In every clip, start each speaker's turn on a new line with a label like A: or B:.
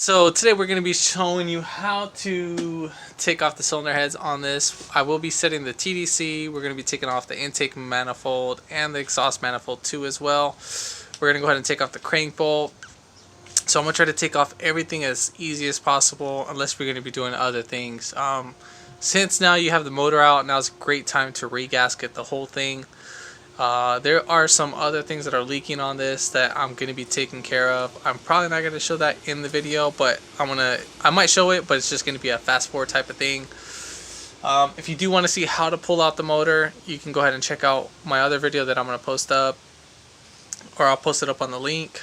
A: So today we're going to be showing you how to take off the cylinder heads on this. I will be setting the TDC. We're going to be taking off the intake manifold and the exhaust manifold too as well. We're going to go ahead and take off the crank bolt. So I'm going to try to take off everything as easy as possible unless we're going to be doing other things. Since now you have the motor out, now is a great time to regasket the whole thing. There are some other things that are leaking on this that I'm going to be taking care of. I'm probably not going to show that in the video, but I might show it, but it's just going to be a fast forward type of thing. If you do want to see how to pull out the motor, you can go ahead and check out my other video that I'm going to post up, or I'll post it up on the link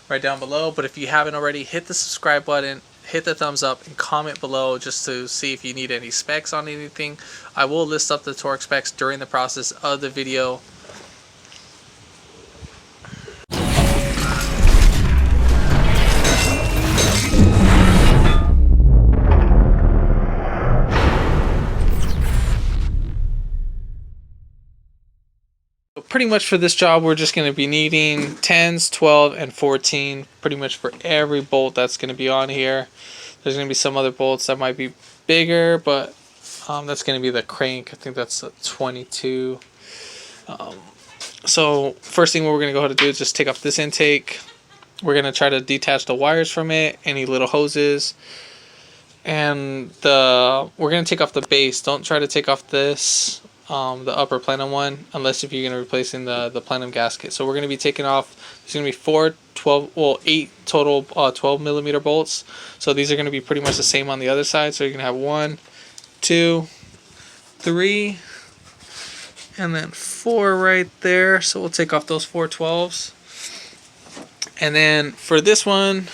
A: right down below. But if you haven't already, hit the subscribe button, hit the thumbs up, and comment below just to see if you need any specs on anything. I will list up the torque specs during the process of the video. Pretty much for this job, we're just going to be needing 10s, 12, and 14 pretty much for every bolt that's going to be on here. There's going to be some other bolts that might be bigger, but that's going to be the crank. I think that's a 22. So first thing what we're going to go ahead and do is just take off this intake. We're going to try to detach the wires from it, any little hoses, and we're going to take off the base. Don't try to take off this, the upper plenum one, unless if you're going to be replacing the plenum gasket. So we're going to be taking off, there's going to be 8 total 12 millimeter bolts. So these are going to be pretty much the same on the other side. So you're going to have 1, 2, 3, and then 4 right there. So we'll take off those 4 12s. And then for this one,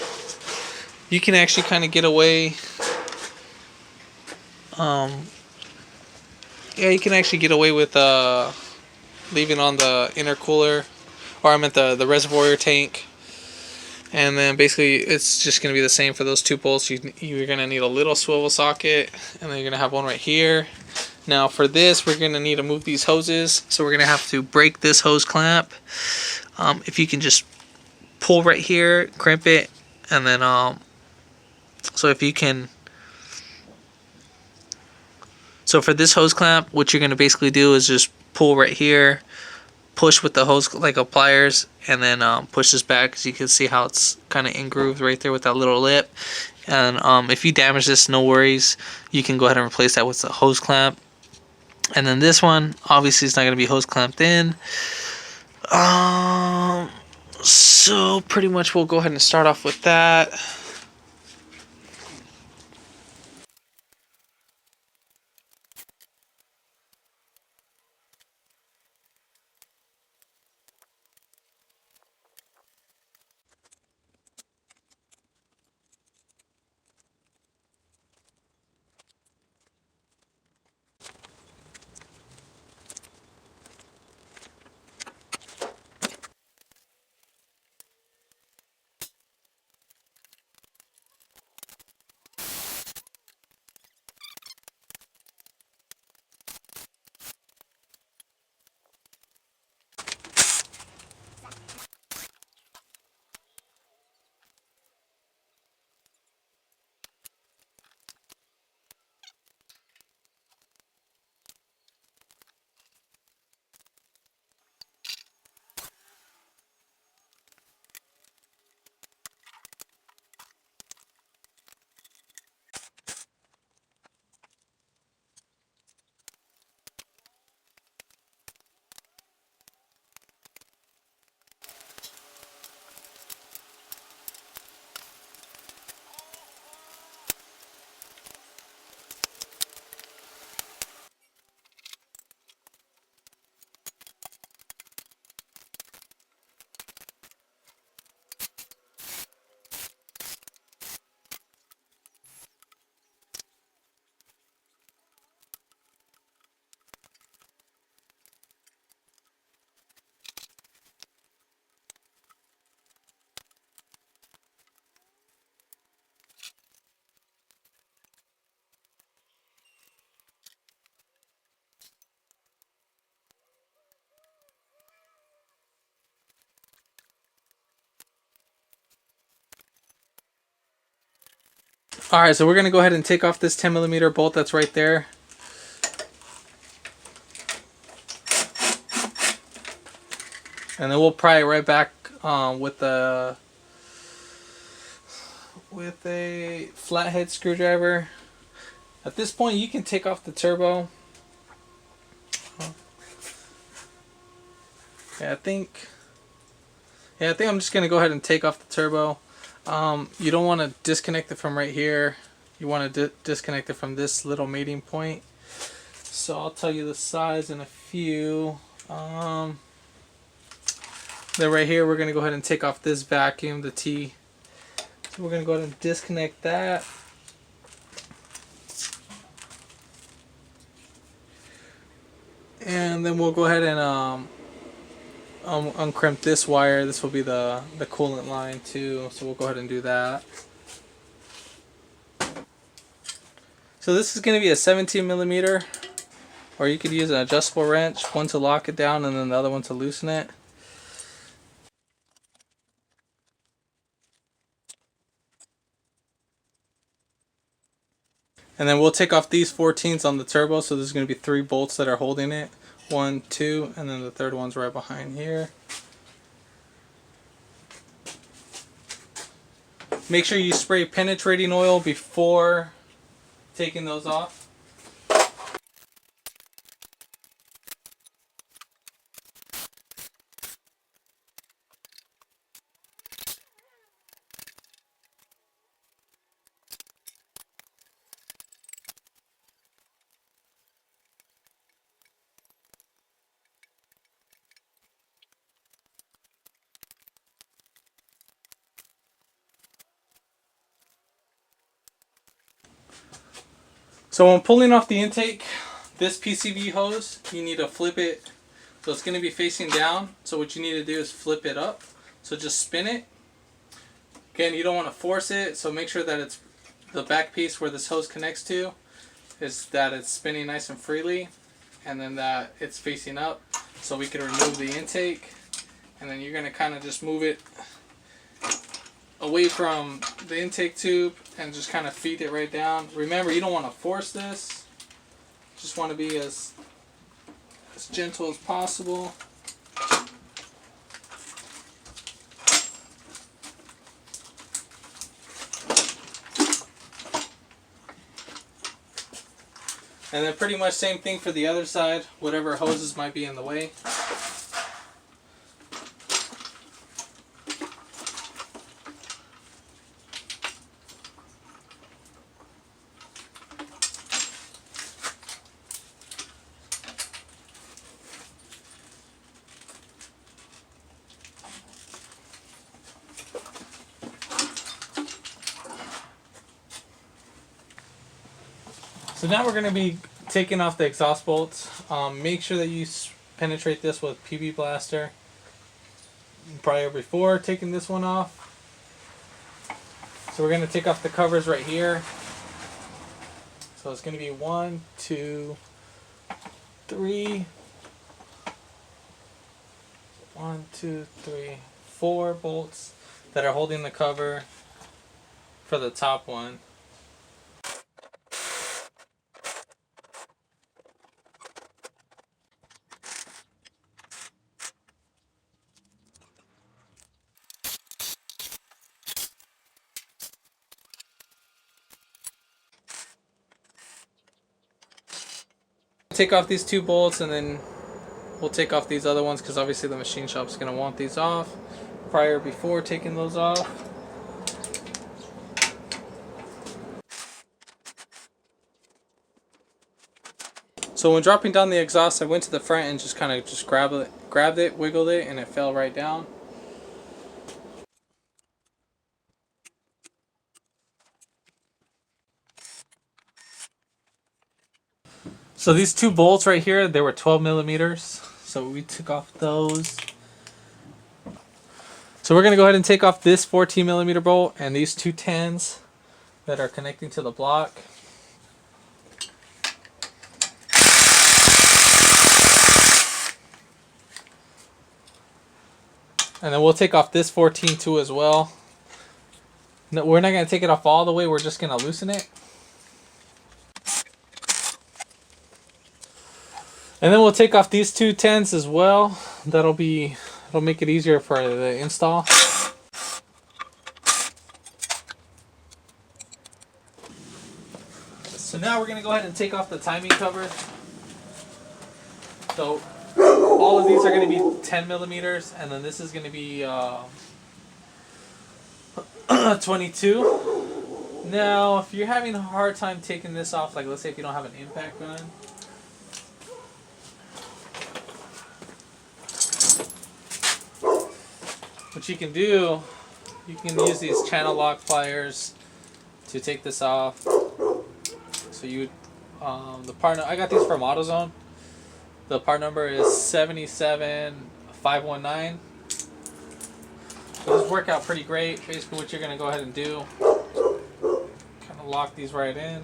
A: you can actually kind of get away. Yeah, you can actually get away with leaving on the intercooler, or I meant the reservoir tank. And then basically it's just going to be the same for those 2 bolts. You're going to need a little swivel socket, and then you're going to have one right here. Now for this, we're going to need to move these hoses, so we're going to have to break this hose clamp. If you can just pull right here, crimp it, and then so if you can. So for this hose clamp, what you're going to basically do is just pull right here, push with the hose like a pliers, and then push this back, because you can see how it's kind of in-grooved right there with that little lip. And if you damage this, no worries. You can go ahead and replace that with the hose clamp. And then this one, obviously it's not going to be hose clamped in. So pretty much we'll go ahead and start off with that. Alright, so we're going to go ahead and take off this 10mm bolt that's right there. And then we'll pry it right back with a flathead screwdriver. At this point, you can take off the turbo. Yeah, I think I'm just gonna go ahead and take off the turbo. You don't want to disconnect it from right here. You want to disconnect it from this little mating point. So I'll tell you the size in a few. Then right here, we're gonna go ahead and take off this vacuum, the T. So we're gonna go ahead and disconnect that. And then we'll go ahead and uncrimp this wire. This will be the coolant line too, so we'll go ahead and do that. So this is going to be a 17mm, or you could use an adjustable wrench, one to lock it down and then the other one to loosen it. And then we'll take off these 14s on the turbo, so there's going to be 3 bolts that are holding it. 1, 2, and then the third one's right behind here. Make sure you spray penetrating oil before taking those off. So when pulling off the intake, this PCV hose, you need to flip it. So it's going to be facing down. So what you need to do is flip it up. So just spin it. Again, you don't want to force it. So make sure that it's the back piece where this hose connects to is that it's spinning nice and freely. And then that it's facing up. So we can remove the intake. And then you're going to kind of just move it away from the intake tube and just kind of feed it right down. Remember, you don't want to force this. Just want to be as gentle as possible. And then pretty much same thing for the other side, whatever hoses might be in the way. So now we're going to be taking off the exhaust bolts. Make sure that you penetrate this with PB Blaster prior before taking this one off. So we're going to take off the covers right here. So it's going to be 1, 2, 3. 1, 2, 3, 4 bolts that are holding the cover for the top one. Take off these 2 bolts and then we'll take off these other ones because obviously the machine shop is going to want these off prior before taking those off. So when dropping down the exhaust, I went to the front and just kind of grabbed it, wiggled it, and it fell right down. So these 2 bolts right here, they were 12mm. So we took off those. So we're going to go ahead and take off this 14mm bolt and these 2 10s that are connecting to the block. And then we'll take off this 14 too as well. No, we're not going to take it off all the way. We're just going to loosen it. And then we'll take off these 2 10s as well. It'll make it easier for the install. So now we're going to go ahead and take off the timing cover. So all of these are going to be 10 millimeters, and then this is going to be 22. Now, if you're having a hard time taking this off, like let's say if you don't have an impact gun, what you can do, you can use these channel lock pliers to take this off. So you, the part, I got these from AutoZone. The part number is 77519. Those work out pretty great. Basically what you're going to go ahead and do, kind of lock these right in.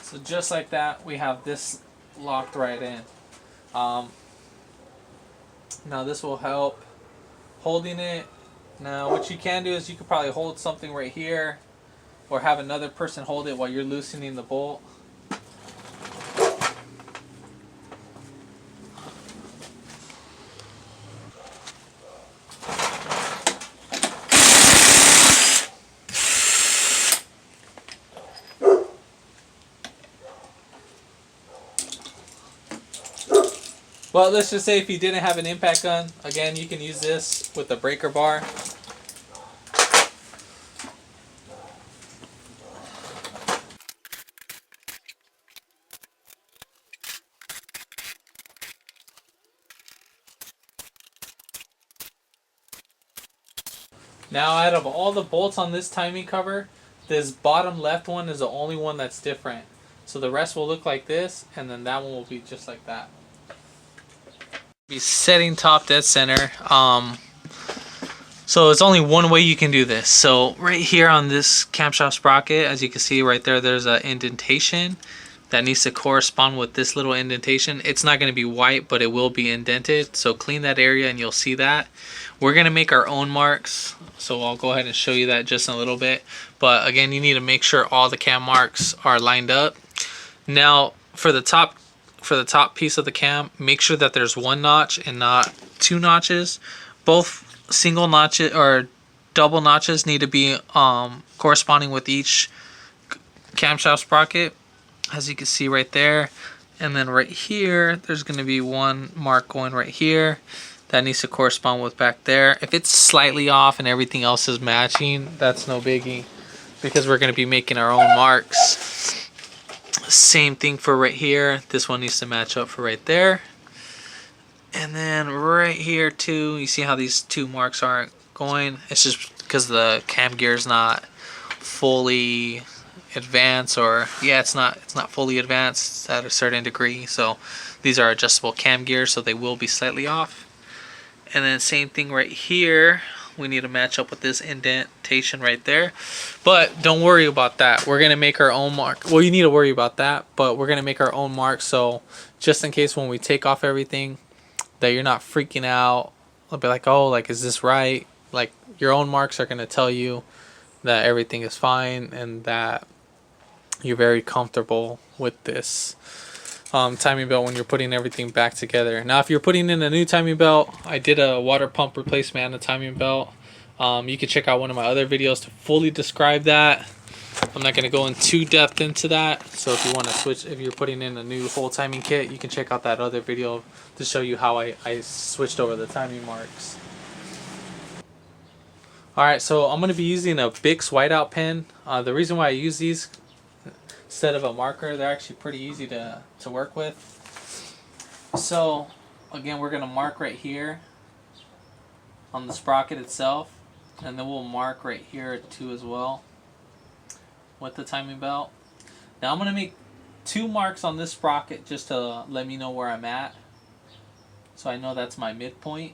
A: So just like that, we have this locked right in. Now this will help holding it. Now what you can do is you could probably hold something right here, or have another person hold it while you're loosening the bolt. But let's just say if you didn't have an impact gun, again, you can use this with the breaker bar. Now, out of all the bolts on this timing cover, this bottom left one is the only one that's different. So the rest will look like this, and then that one will be just like that. Be setting top dead center. So it's only one way you can do this. So right here on this camshaft sprocket, as you can see right there, there's an indentation that needs to correspond with this little indentation. It's not going to be white, but it will be indented. So clean that area and you'll see that. We're going to make our own marks. So I'll go ahead and show you that just in a little bit. But again, you need to make sure all the cam marks are lined up. Now for the top piece of the cam, make sure that there's one notch and not 2 notches. Both single notches or double notches need to be corresponding with each camshaft sprocket, as you can see right there. And then right here, there's going to be one mark going right here that needs to correspond with back there. If it's slightly off and everything else is matching, that's no biggie, because we're going to be making our own marks. Same thing for right here. This one needs to match up for right there. And then right here too, you see how these 2 marks aren't going? It's just because the cam gear is not fully advanced, or yeah, it's not fully advanced at a certain degree. So these are adjustable cam gears, so they will be slightly off. And then same thing right here. We need to match up with this indentation right there. But don't worry about that. We're going to make our own mark. Well, you need to worry about that, but we're going to make our own mark. So just in case when we take off everything, that you're not freaking out. I'll be like, oh, like, is this right? Like, your own marks are going to tell you that everything is fine and that you're very comfortable with this timing belt when you're putting everything back together. Now, if you're putting in a new timing belt, I did a water pump replacement on the timing belt. You can check out one of my other videos to fully describe that. I'm not going to go in too depth into that. So if you want to switch, if you're putting in a new whole timing kit, you can check out that other video to show you how I switched over the timing marks. Alright, so I'm going to be using a Bix whiteout pen. The reason why I use these instead of a marker, they're actually pretty easy to work with. So again, we're going to mark right here on the sprocket itself, and then we'll mark right here too as well with the timing belt. Now I'm going to make 2 marks on this sprocket just to let me know where I'm at, so I know that's my midpoint.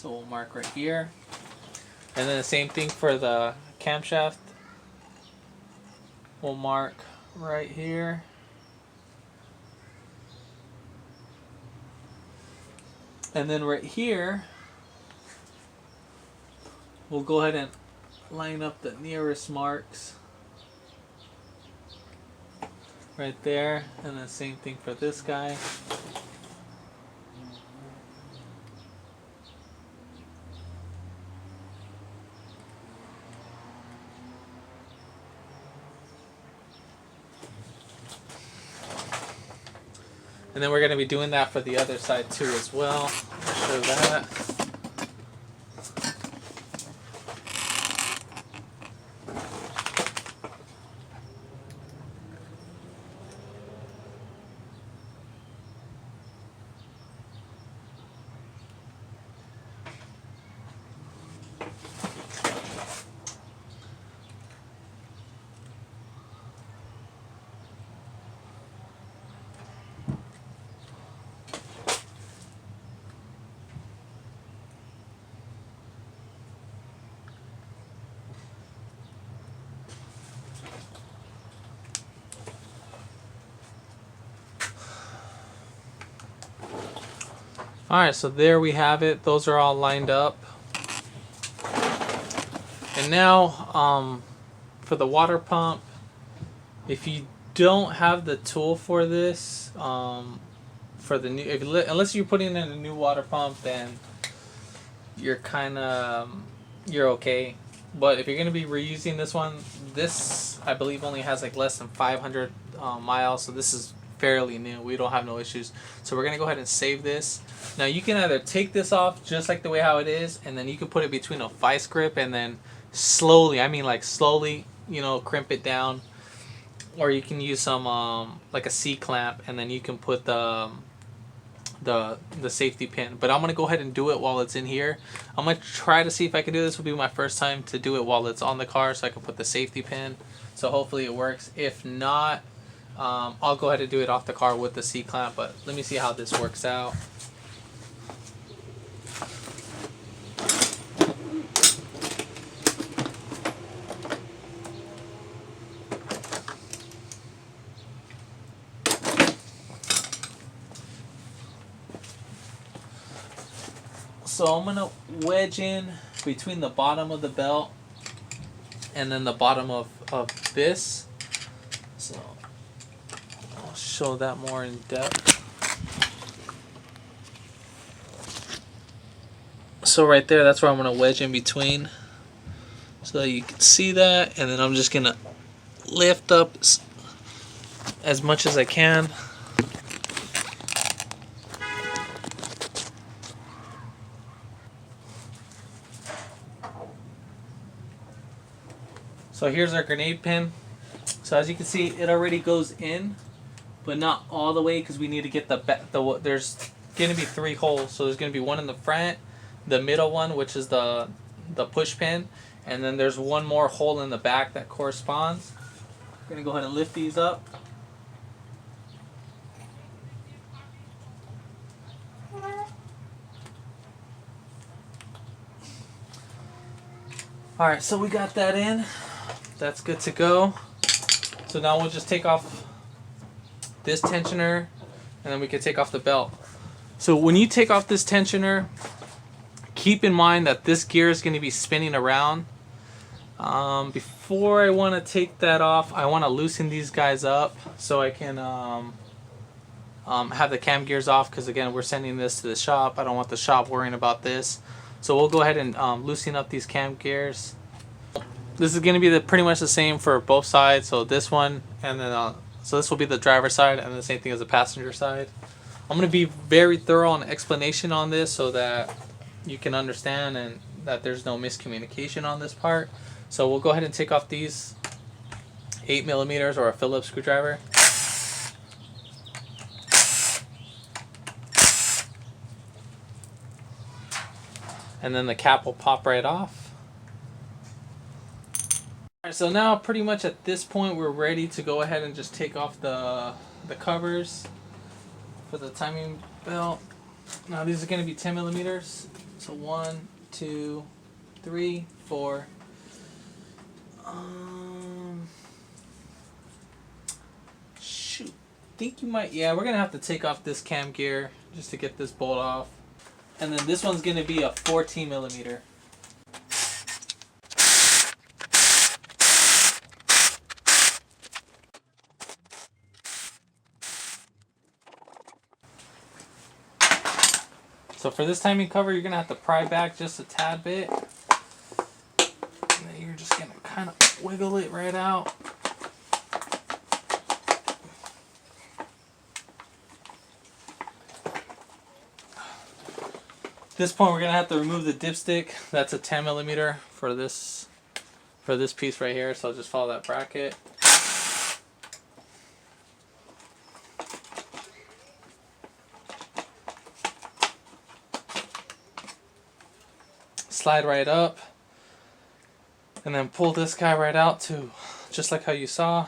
A: So we'll mark right here. And then the same thing for the camshaft. We'll mark right here. And then right here, we'll go ahead and line up the nearest marks. Right there. And then same thing for this guy. And then we're going to be doing that for the other side too as well. I'll show that. Alright, so there we have it. Those are all lined up. And now, for the water pump, if you don't have the tool for this, for the new, unless you're putting in a new water pump, then you're kind of, you're okay. But if you're going to be reusing this one, this, I believe, only has like less than 500 miles, so this is fairly new. We don't have no issues. So we're going to go ahead and save this. Now you can either take this off just like the way how it is, and then you can put it between a vice grip and then slowly, I mean like slowly, you know, crimp it down. Or you can use some like a C-clamp, and then you can put the safety pin. But I'm going to go ahead and do it while it's in here. I'm going to try to see if I can do this. Will be my first time to do it while it's on the car, so I can put the safety pin. So hopefully it works. If not, I'll go ahead and do it off the car with the C-clamp, but let me see how this works out. So I'm going to wedge in between the bottom of the belt and then the bottom of this. So I'll show that more in depth. So right there, that's where I'm going to wedge in between so that you can see that. And then I'm just going to lift up as much as I can. So here's our grenade pin. So as you can see, it already goes in, but not all the way, because we need to get there's going to be 3 holes. So there's going to be one in the front, the middle one, which is the push pin, and then there's one more hole in the back that corresponds. I'm going to go ahead and lift these up. Alright, so we got that in. That's good to go. So now we'll just take off this tensioner, and then we can take off the belt. So when you take off this tensioner, keep in mind that this gear is going to be spinning around. Before I want to take that off, I want to loosen these guys up so I can have the cam gears off, because again, we're sending this to the shop. I don't want the shop worrying about this. So we'll go ahead and loosen up these cam gears. This is going to be pretty much the same for both sides. So this one, and then so this will be the driver's side, and the same thing as the passenger side. I'm going to be very thorough on explanation on this so that you can understand and that there's no miscommunication on this part. So we'll go ahead and take off these 8mm or a Phillips screwdriver. And then the cap will pop right off. Alright, so now pretty much at this point we're ready to go ahead and just take off the covers for the timing belt. Now these are going to be 10 millimeters. So 1, 2, 3, 4. Shoot. Think you might. Yeah, we're going to have to take off this cam gear just to get this bolt off. And then this one's going to be a 14 millimeter. So for this timing cover, you're going to have to pry back just a tad bit. And then you're just going to kind of wiggle it right out. At this point, we're going to have to remove the dipstick. That's a 10 millimeter for this piece right here. So I'll just follow that bracket. Slide right up and then pull this guy right out too, just like how you saw.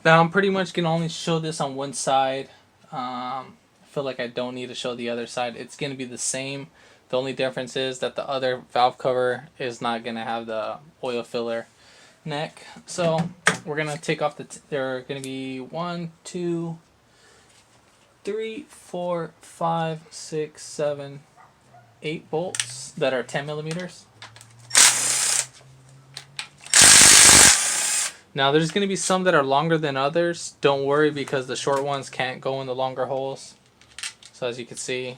A: Now I'm pretty much gonna only show this on one side. I feel like I don't need to show the other side. It's gonna be the same. The only difference is that the other valve cover is not gonna have the oil filler neck. So we're gonna take off there are gonna be 1, 2, 3, 4, 5, 6, 7, 8 bolts that are 10 millimeters. Now there's going to be some that are longer than others. Don't worry, because the short ones can't go in the longer holes. So as you can see.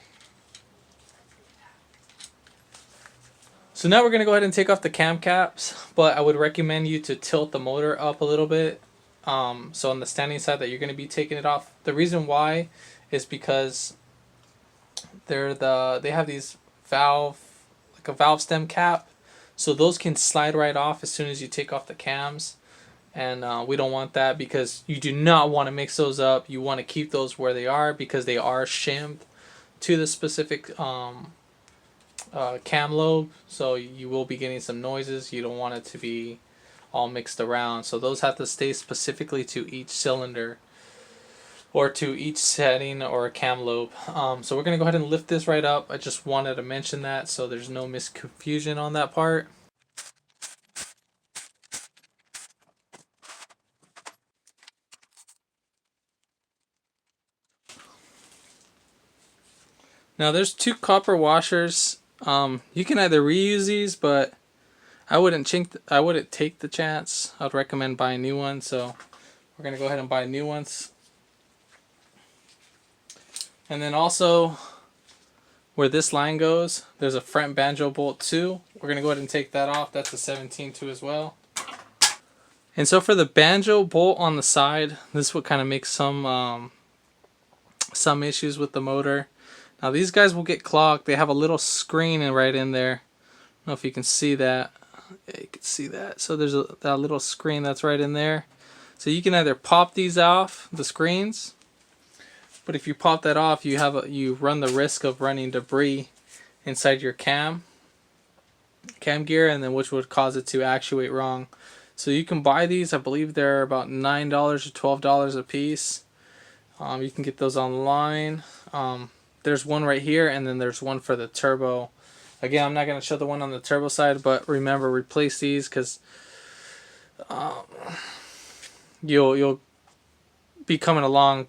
A: So now we're going to go ahead and take off the cam caps, but I would recommend you to tilt the motor up a little bit. So on the standing side that you're going to be taking it off. The reason why is because they have these like a valve stem cap, so those can slide right off as soon as you take off the cams, and we don't want that, because you do not want to mix those up. You want to keep those where they are, because they are shimmed to the specific cam lobe, so you will be getting some noises. You don't want it to be all mixed around, so those have to stay specifically to each cylinder or to each setting or cam lobe. So we're going to go ahead and lift this right up. I just wanted to mention that so there's no misconfusion on that part. Now there's 2 copper washers. You can either reuse these, but I wouldn't take the chance. I'd recommend buying new ones. So we're going to go ahead and buy new ones. And then also, where this line goes, there's a front banjo bolt too. We're going to go ahead and take that off. That's a 17 too as well. And so for the banjo bolt on the side, this is what kind of makes some issues with the motor. Now these guys will get clogged. They have a little screen right in there. I don't know if you can see that. Yeah, you can see that. So there's that little screen that's right in there. So you can either pop these off, the screens, but if you pop that off, you run the risk of running debris inside your cam gear, and then which would cause it to actuate wrong. So you can buy these. I believe they're about $9 or $12 a piece. You can get those online. There's one right here, and then there's one for the turbo. Again, I'm not going to show the one on the turbo side, but remember, replace these, because you'll be coming along.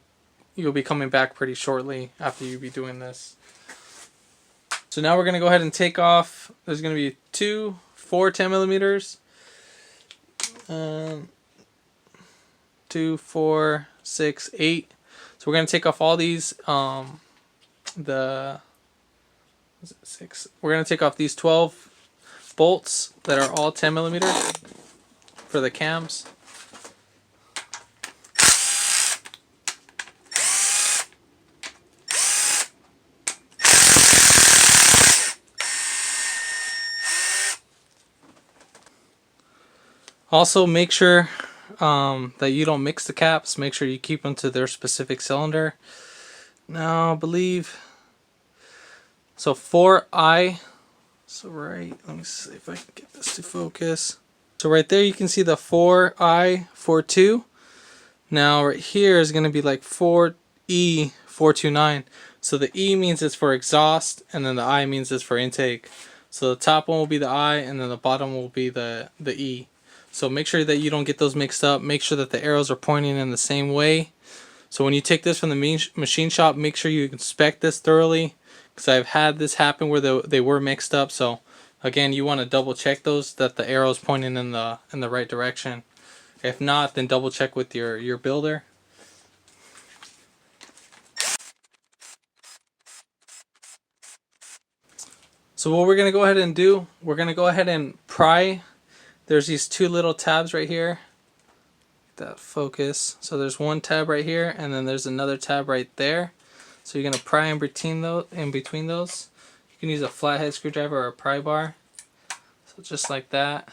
A: You'll be coming back pretty shortly after you be doing this. So now we're going to go ahead and take off. There's going to be 4 10 millimeters. 2, 4, 6, 8. So we're going to take off all these. Is it 6? We're going to take off these 12 bolts that are all 10 millimeters for the cams. Also, make sure that you don't mix the caps. Make sure you keep them to their specific cylinder. Now, I believe, so 4I, so right, let me see if I can get this to focus. So right there you can see the 4I, 42. Now right here is going to be like 4E, 429. So the E means it's for exhaust, and then the I means it's for intake. So the top one will be the I, and then the bottom will be the E. So make sure that you don't get those mixed up. Make sure that the arrows are pointing in the same way. So when you take this from the machine shop, make sure you inspect this thoroughly, because I've had this happen where they were mixed up. So again, you want to double check those, that the arrow is pointing in the right direction. If not, then double check with your builder. So what we're going to go ahead and do, we're going to go ahead and pry. There's these two little tabs right here. That focus. So there's one tab right here, and then there's another tab right there. So you're going to pry in between those. You can use a flathead screwdriver or a pry bar. So just like that.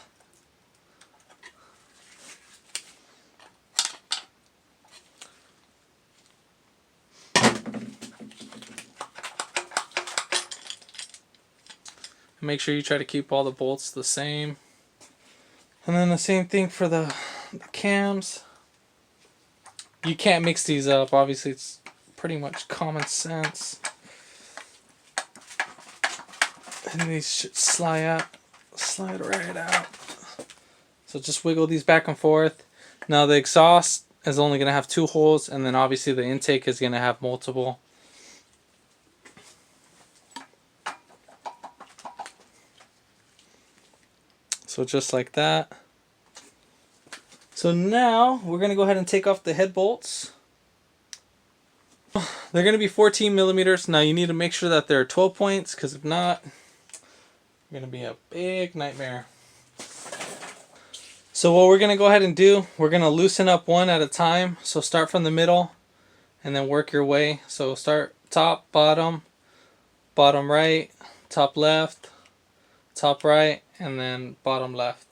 A: Make sure you try to keep all the bolts the same. And then the same thing for the cams. You can't mix these up. Obviously, it's pretty much common sense. And these should slide right out. So just wiggle these back and forth. Now the exhaust is only going to have 2 holes, and then obviously the intake is going to have multiple. So just like that. So now we're going to go ahead and take off the head bolts. They're going to be 14 millimeters. Now you need to make sure that they're 12 points, because if not, it's going to be a big nightmare. So what we're going to go ahead and do, we're going to loosen up one at a time. So start from the middle and then work your way. So start top, bottom, bottom right, top left, top right, and then bottom left.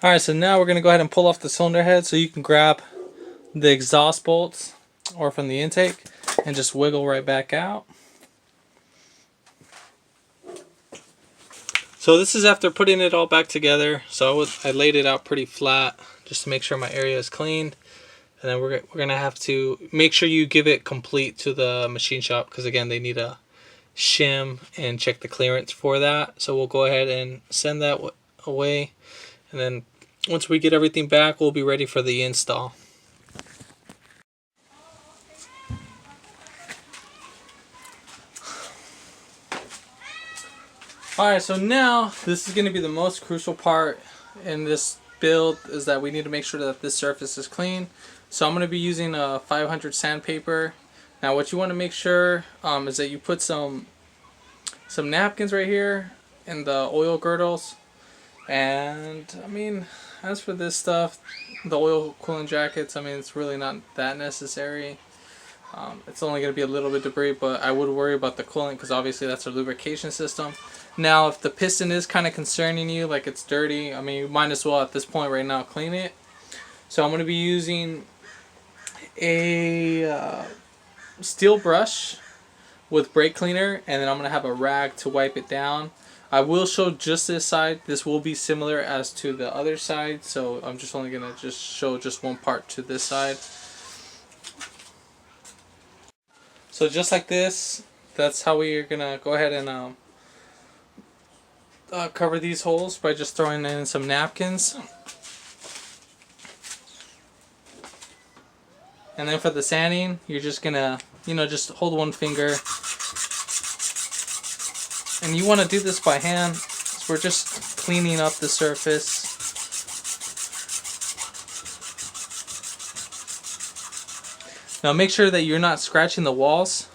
A: Alright, so now we're going to go ahead and pull off the cylinder head, so you can grab the exhaust bolts or from the intake and just wiggle right back out. So this is after putting it all back together. So I laid it out pretty flat just to make sure my area is cleaned. And then we're going to have to make sure you give it complete to the machine shop, because again, they need a shim and check the clearance for that. So we'll go ahead and send that away. And then once we get everything back, we'll be ready for the install. Alright, so now this is going to be the most crucial part in this build, is that we need to make sure that this surface is clean. So I'm going to be using a 500 sandpaper. Now what you want to make sure is that you put some napkins right here in the oil girdles. And I mean, as for this stuff, the oil cooling jackets, I mean, it's really not that necessary. It's only going to be a little bit debris, but I would worry about the coolant, because obviously that's a lubrication system. Now if the piston is kind of concerning you, like it's dirty, I mean, you might as well at this point right now clean it. So I'm going to be using a steel brush with brake cleaner, and then I'm going to have a rag to wipe it down. I will show just this side. This will be similar as to the other side, so I'm just only going to just show just one part to this side. So just like this, that's how we are going to go ahead and cover these holes, by just throwing in some napkins. And then for the sanding, you're just going to, just hold one finger. And you want to do this by hand, so we're just cleaning up the surface. Now make sure that you're not scratching the walls.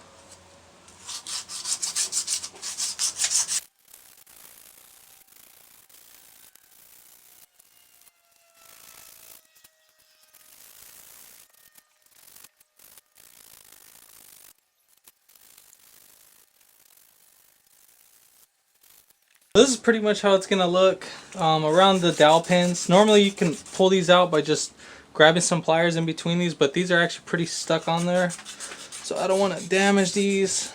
A: This is pretty much how it's going to look around the dowel pins. Normally you can pull these out by just grabbing some pliers in between these, but these are actually pretty stuck on there, so I don't want to damage these.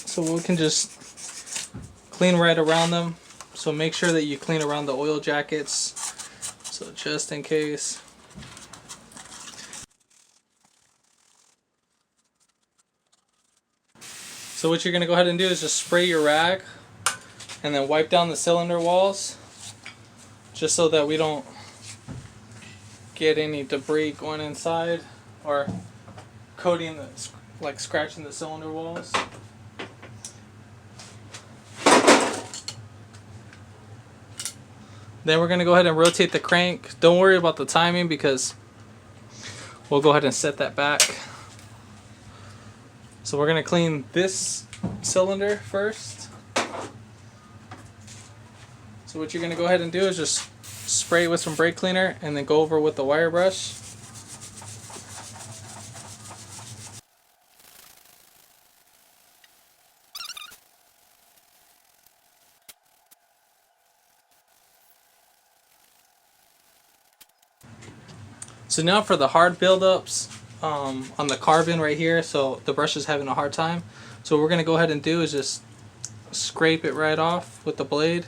A: So we can just clean right around them. So make sure that you clean around the oil jackets, so just in case. So what you're going to go ahead and do is just spray your rag and then wipe down the cylinder walls, just so that we don't get any debris going inside or coating the, like scratching the cylinder walls. Then we're going to go ahead and rotate the crank. Don't worry about the timing because we'll go ahead and set that back. So we're going to clean this cylinder first. So what you're going to go ahead and do is just spray it with some brake cleaner and then go over with the wire brush. So now for the hard buildups on the carbon right here, so the brush is having a hard time. So what we're going to go ahead and do is just scrape it right off with the blade.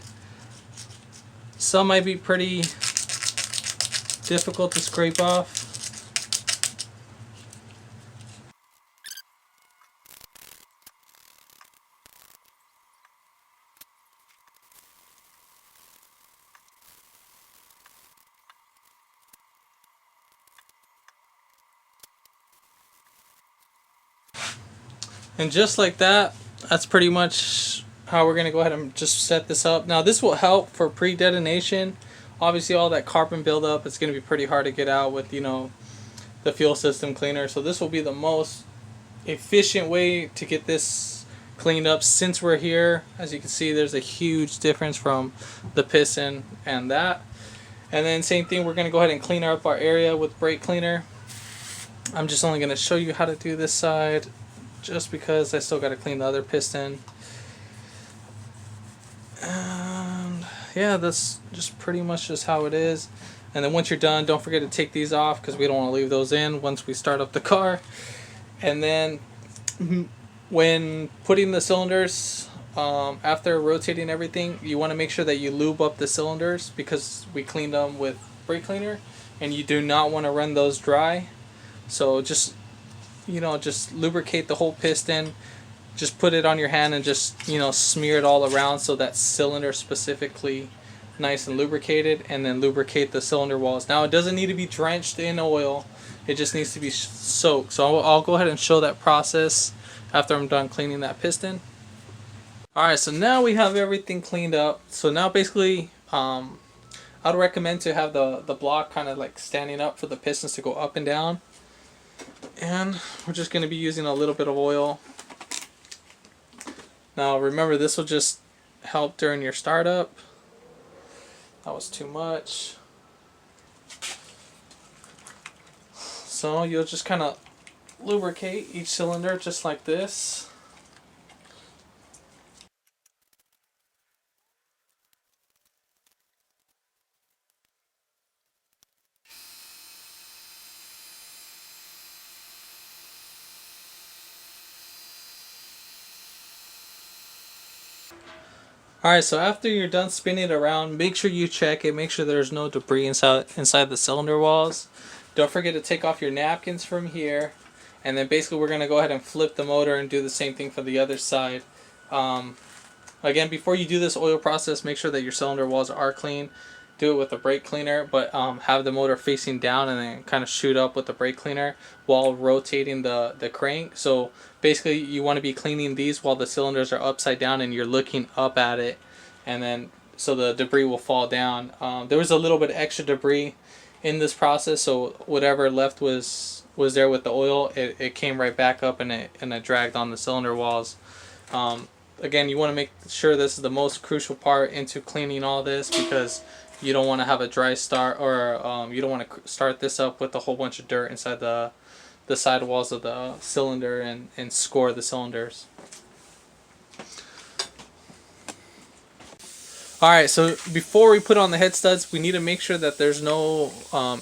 A: Some might be pretty difficult to scrape off. And just like that, that's pretty much how we're going to go ahead and just set this up. Now this will help for pre-detonation. Obviously all that carbon buildup, it's going to be pretty hard to get out with, you know, the fuel system cleaner. So this will be the most efficient way to get this cleaned up since we're here. As you can see, there's a huge difference from the piston and that. And then same thing, we're going to go ahead and clean up our area with brake cleaner. I'm just only going to show you how to do this side, just because I still got to clean the other piston. And yeah, that's just pretty much just how it is. And then once you're done, don't forget to take these off because we don't want to leave those in once we start up the car. And then when putting the cylinders, after rotating everything, you want to make sure that you lube up the cylinders because we cleaned them with brake cleaner, and you do not want to run those dry. So just, you know, just lubricate the whole piston. Just put it on your hand and just, you know, smear it all around so that cylinder specifically nice and lubricated, and then lubricate the cylinder walls. Now it doesn't need to be drenched in oil, it just needs to be soaked. So I'll go ahead and show that process after I'm done cleaning that piston. Alright, so now we have everything cleaned up. So now basically I'd recommend to have the block kind of like standing up for the pistons to go up and down. And we're just going to be using a little bit of oil. Now remember, this will just help during your startup. That was too much. So you'll just kind of lubricate each cylinder just like this. Alright, so after you're done spinning it around, make sure you check it, make sure there's no debris inside the cylinder walls. Don't forget to take off your napkins from here, and then basically we're going to go ahead and flip the motor and do the same thing for the other side. Again, before you do this oil process, make sure that your cylinder walls are clean. Do it with a brake cleaner, but have the motor facing down and then kind of shoot up with the brake cleaner while rotating the crank. So basically you want to be cleaning these while the cylinders are upside down and you're looking up at it, and then so the debris will fall down. There was a little bit of extra debris in this process, so whatever left was there with the oil, it came right back up and it dragged on the cylinder walls. Again, you want to make sure this is the most crucial part into cleaning all this, because you don't want to have a dry start, or you don't want to start this up with a whole bunch of dirt inside the sidewalls of the cylinder and score the cylinders. Alright, so before we put on the head studs, we need to make sure that there's no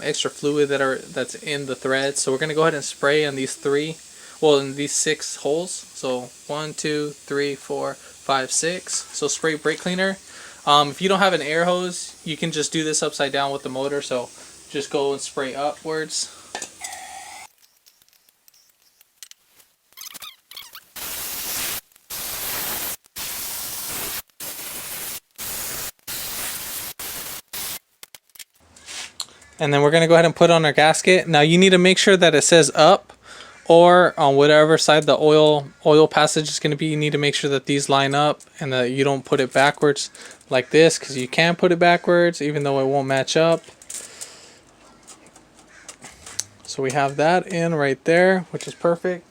A: extra fluid that's in the threads. So we're going to go ahead and spray on these in these 6 holes. So 1, 2, 3, 4, 5, 6. So spray brake cleaner. If you don't have an air hose, you can just do this upside down with the motor. So just go and spray upwards. And then we're going to go ahead and put on our gasket. Now you need to make sure that it says up, or on whatever side the oil passage is going to be, you need to make sure that these line up and that you don't put it backwards like this, because you can put it backwards even though it won't match up. So we have that in right there, which is perfect.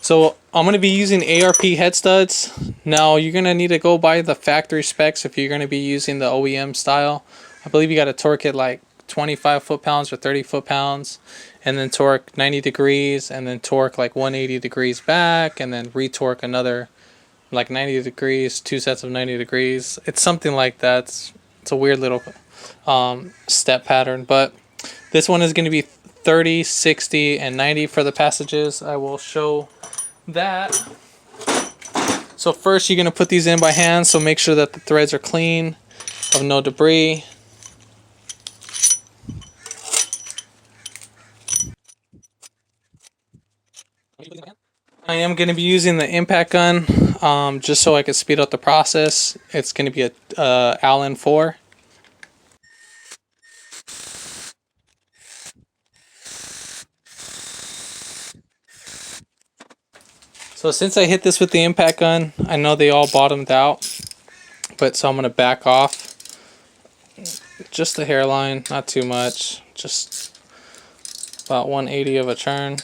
A: So I'm going to be using ARP head studs. Now you're going to need to go by the factory specs if you're going to be using the OEM style. I believe you got to torque it like 25 foot-pounds or 30 foot-pounds, and then torque 90 degrees, and then torque like 180 degrees back, and then retorque another like 90 degrees, 2 sets of 90 degrees. It's something like that. It's a weird little step pattern, but this one is going to be 30, 60, and 90 for the passages. I will show that. So first you're going to put these in by hand, so make sure that the threads are clean of no debris. I am going to be using the impact gun just so I can speed up the process. It's going to be a Allen 4. So since I hit this with the impact gun, I know they all bottomed out, but so I'm going to back off just the hairline, not too much, just about 180 of a turn.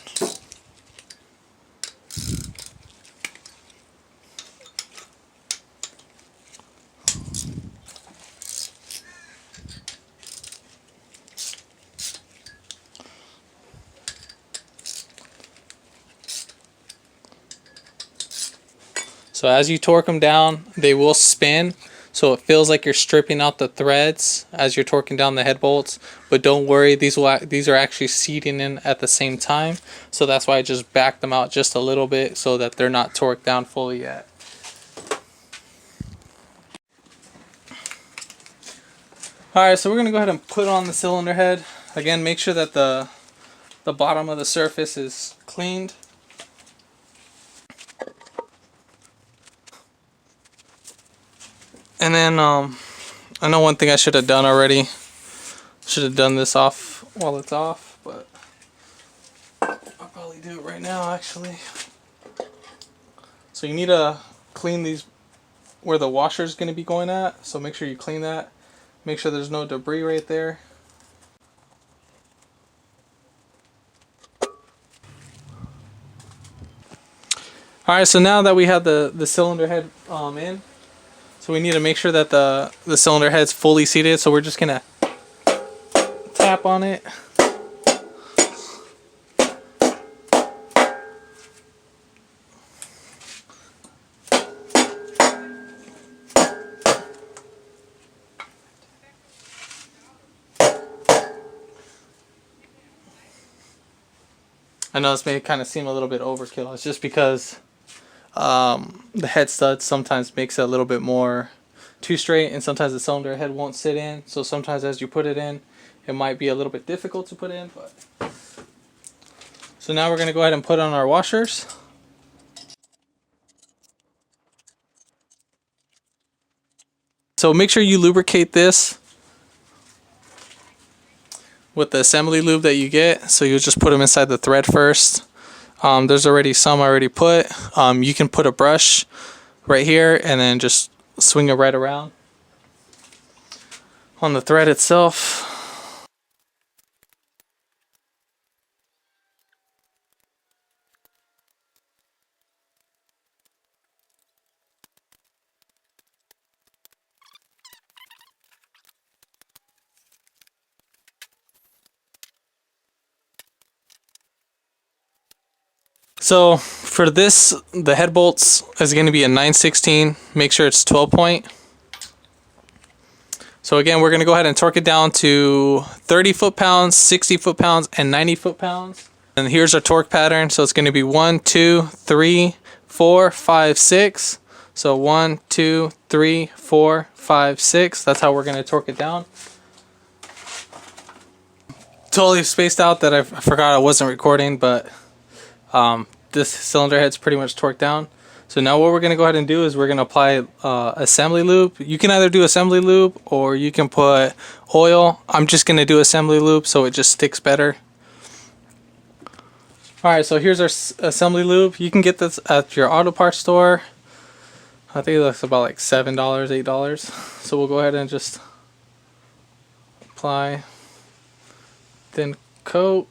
A: So as you torque them down, they will spin, so it feels like you're stripping out the threads as you're torquing down the head bolts. But don't worry, these are actually seating in at the same time. So that's why I just backed them out just a little bit so that they're not torqued down fully yet. Alright, so we're going to go ahead and put on the cylinder head. Again, make sure that the bottom of the surface is cleaned. And then I know one thing I should have done already. Should have done this off while it's off, but I'll probably do it right now actually. So you need to clean these where the washer is going to be going at. So make sure you clean that. Make sure there's no debris right there. Alright, so now that we have the cylinder head in, so we need to make sure that the cylinder head's fully seated. So we're just going to tap on it. I know this may kind of seem a little bit overkill. It's just because the head stud sometimes makes it a little bit more too straight, and sometimes the cylinder head won't sit in. So sometimes as you put it in, it might be a little bit difficult to put in. But so now we're going to go ahead and put on our washers. So make sure you lubricate this with the assembly lube that you get. So you just put them inside the thread first. There's already some I already put. You can put a brush right here and then just swing it right around on the thread itself. So For this, the head bolts is going to be a 9/16. Make sure it's 12 point. So again, we're going to go ahead and torque it down to 30 foot-pounds, 60 foot-pounds, and 90 foot-pounds. And here's our torque pattern. So it's going to be 1, 2, 3, 4, 5, 6. So 1, 2, 3, 4, 5, 6. That's how we're going to torque it down. Totally spaced out that I forgot I wasn't recording, but this cylinder head's pretty much torqued down. So now what we're going to go ahead and do is we're going to apply assembly lube. You can either do assembly lube or you can put oil. I'm just going to do assembly lube so it just sticks better. Alright, so here's our assembly lube. You can get this at your auto parts store. I think that's about like $7, $8. So we'll go ahead and just apply, then coat.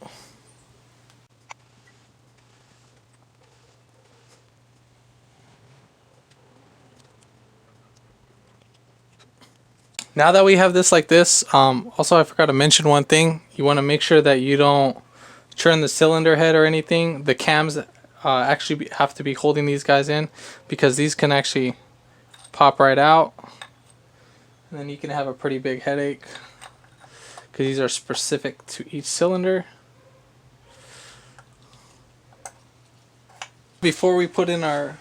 A: Now that we have this like this, also I forgot to mention one thing. You want to make sure that you don't turn the cylinder head or anything. The cams actually have to be holding these guys in, because these can actually pop right out. And then you can have a pretty big headache, because these are specific to each cylinder. Before we put in our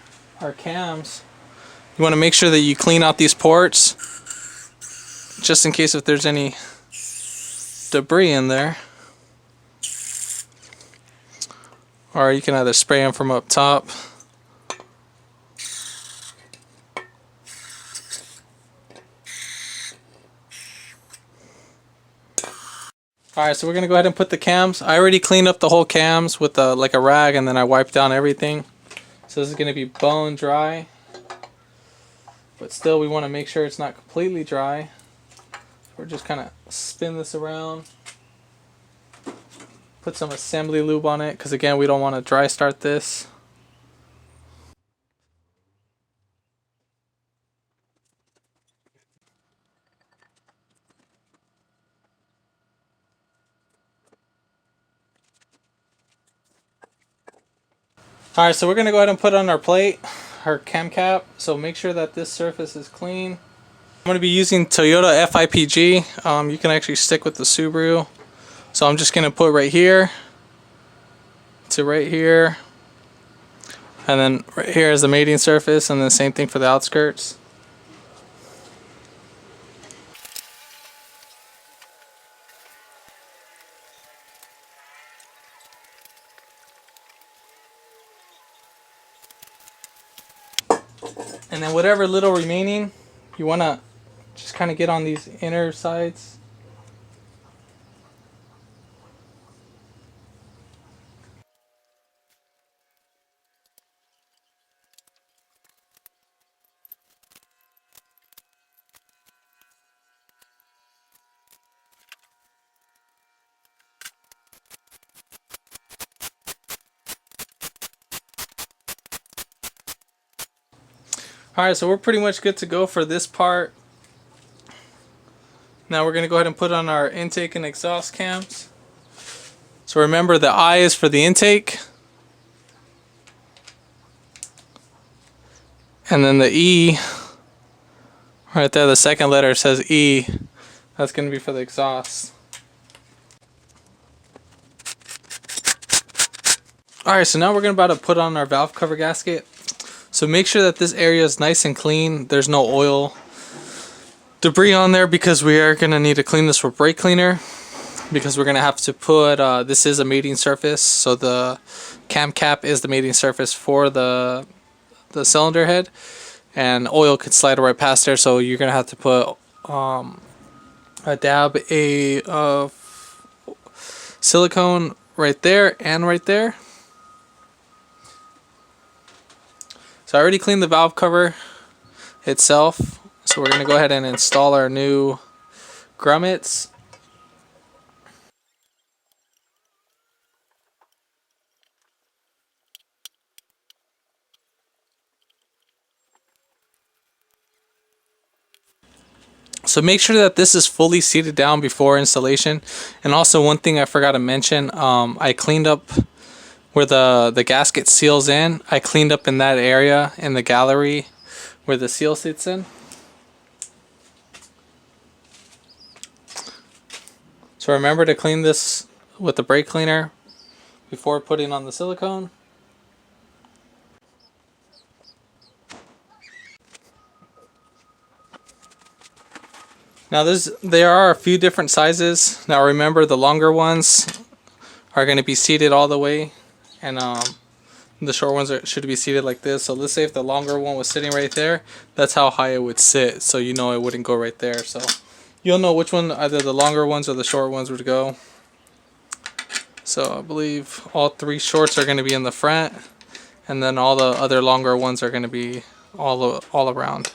A: cams, you want to make sure that you clean out these ports, just in case if there's any debris in there. Or you can either spray them from up top. Alright, so we're going to go ahead and put the cams. I already cleaned up the whole cams with like a rag, and then I wiped down everything. So this is going to be bone dry. But still, we want to make sure it's not completely dry. We're just kind of spin this around. Put some assembly lube on it, because again, we don't want to dry start this. Alright, so we're going to go ahead and put on our plate, our cam cap. So make sure that this surface is clean. I'm going to be using Toyota FIPG. You can actually stick with the Subaru. So I'm just going to put right here to right here. And then right here is the mating surface, and the same thing for the outskirts. And then whatever little remaining, you want to just kind of get on these inner sides. Alright, so we're pretty much good to go for this part. Now we're going to go ahead and put on our intake and exhaust cams. So remember, the I is for the intake. And then the E, right there, the second letter says E. That's going to be for the exhaust. Alright, so now we're about to put on our valve cover gasket. So make sure that this area is nice and clean. There's no oil debris on there, because we are going to need to clean this with brake cleaner, because we're going to have to put, this is a mating surface, so the cam cap is the mating surface for the cylinder head, and oil could slide right past there, so you're going to have to put a dab of silicone right there and right there. So I already cleaned the valve cover itself. So we're going to go ahead and install our new grommets. So make sure that this is fully seated down before installation. And also, one thing I forgot to mention, I cleaned up where the gasket seals in, I cleaned up in that area in the gallery where the seal sits in. So remember to clean this with the brake cleaner before putting on the silicone. Now there are a few different sizes. Now remember, the longer ones are going to be seated all the way, and the short ones should be seated like this. So let's say if the longer one was sitting right there, that's how high it would sit, so you know it wouldn't go right there. So you'll know which one, either the longer ones or the short ones, would go. So I believe all three shorts are going to be in the front, and then all the other longer ones are going to be all around.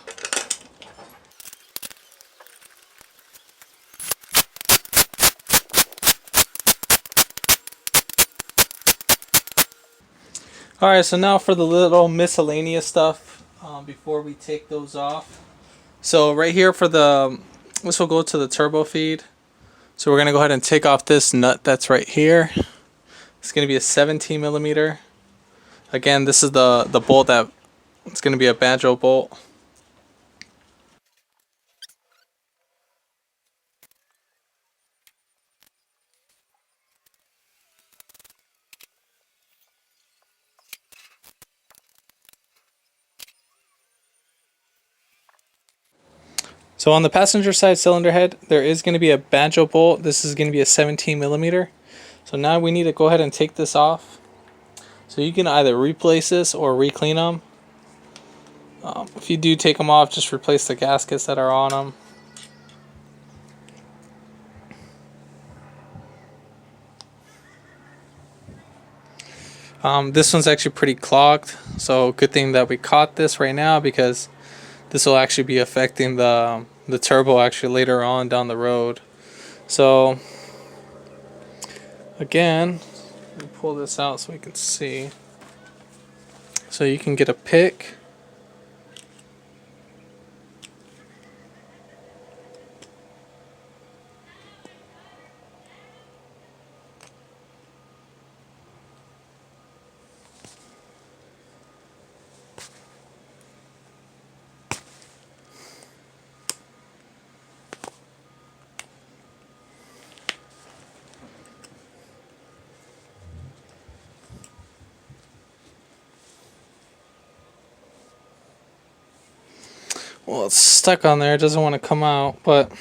A: Alright, so now for the little miscellaneous stuff before we take those off. So right here for this will go to the turbo feed. So we're going to go ahead and take off this nut that's right here. It's going to be a 17 millimeter. Again, this is the bolt that it's going to be a banjo bolt. So on the passenger side cylinder head, there is going to be a banjo bolt. This is going to be a 17 millimeter. So now we need to go ahead and take this off. So you can either replace this or re-clean them. If you do take them off, just replace the gaskets that are on them. This one's actually pretty clogged, so good thing that we caught this right now, because this will actually be affecting the turbo actually later on down the road. So again, let me pull this out so we can see. So you can get a pick. Well, it's stuck on there. It doesn't want to come out, but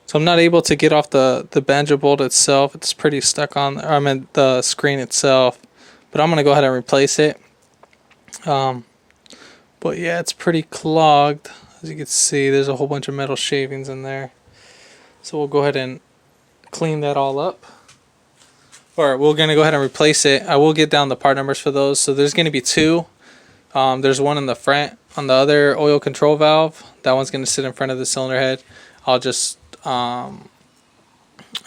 A: so I'm not able to get off the banjo bolt itself. It's pretty stuck on, I mean the screen itself, but I'm gonna go ahead and replace it. But yeah, it's pretty clogged. As you can see, there's a whole bunch of metal shavings in there. So we'll go ahead and clean that all up. Or we're gonna go ahead and replace it. I will get down the part numbers for those. So there's gonna be two. There's one in the front on the other oil control valve. That one's going to sit in front of the cylinder head. I'll just I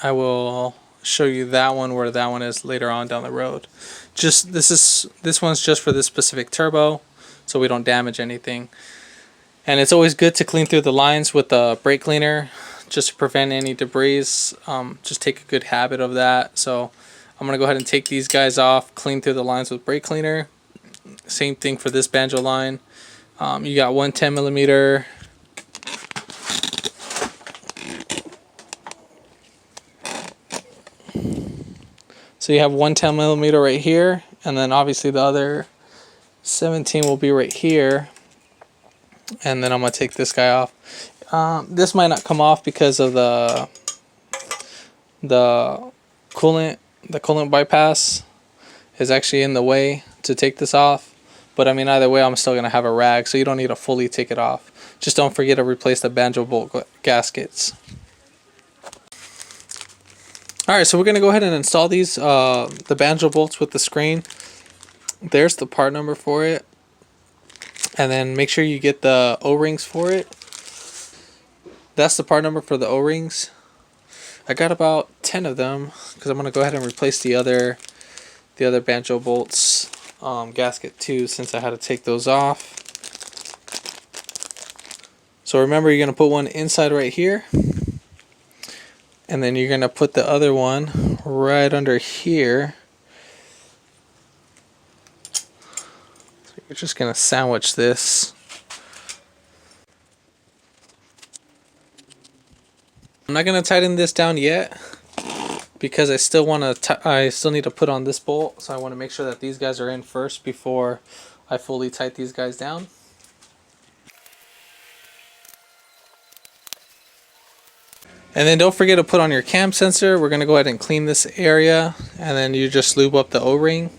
A: will show you that one, where that one is later on down the road. Just this one's just for this specific turbo, so we don't damage anything. And it's always good to clean through the lines with the brake cleaner, just to prevent any debris. Just take a good habit of that. So I'm going to go ahead and take these guys off, clean through the lines with brake cleaner. Same thing for this banjo line. You got one 10 millimeter. So you have one 10 millimeter right here, and then obviously the other 17 will be right here. And then I'm gonna take this guy off. This might not come off because of the coolant bypass is actually in the way to take this off, but I mean either way I'm still gonna have a rag, so you don't need to fully take it off. Just don't forget to replace the banjo bolt gaskets. Alright, so we're gonna go ahead and install these the banjo bolts with the screen. There's the part number for it, and then make sure you get the O-rings for it. That's the part number for the O-rings. I got about 10 of them because I'm gonna go ahead and replace the other banjo bolts gasket too, since I had to take those off. So remember, you're going to put one inside right here, And then you're going to put the other one right under here. So you're just going to sandwich this. I'm not going to tighten this down yet because I still need to put on this bolt, so I want to make sure that these guys are in first before I fully tighten these guys down. And then don't forget to put on your cam sensor. We're going to go ahead and clean this area, and then you just lube up the O-ring.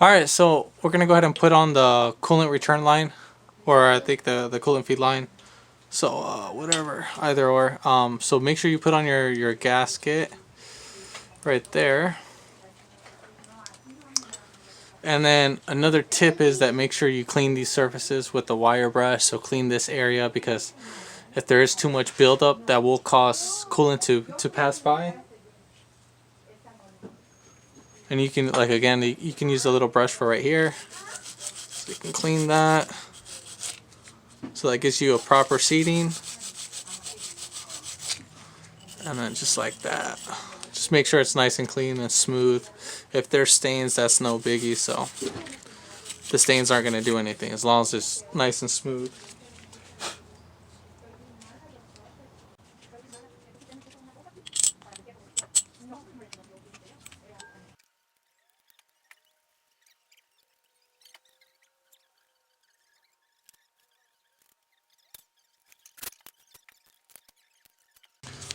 A: Alright, so we're going to go ahead and put on the coolant return line, or I think the coolant feed line. So whatever, either or. So make sure you put on your gasket right there. And then another tip is that make sure you clean these surfaces with the wire brush. So clean this area, because if there is too much buildup, that will cause coolant to pass by. And you can, like, again, you can use a little brush for right here. So you can clean that. So that gives you a proper seating. And then just like that. Just make sure it's nice and clean and smooth. If there's stains, that's no biggie. So the stains aren't going to do anything as long as it's nice and smooth.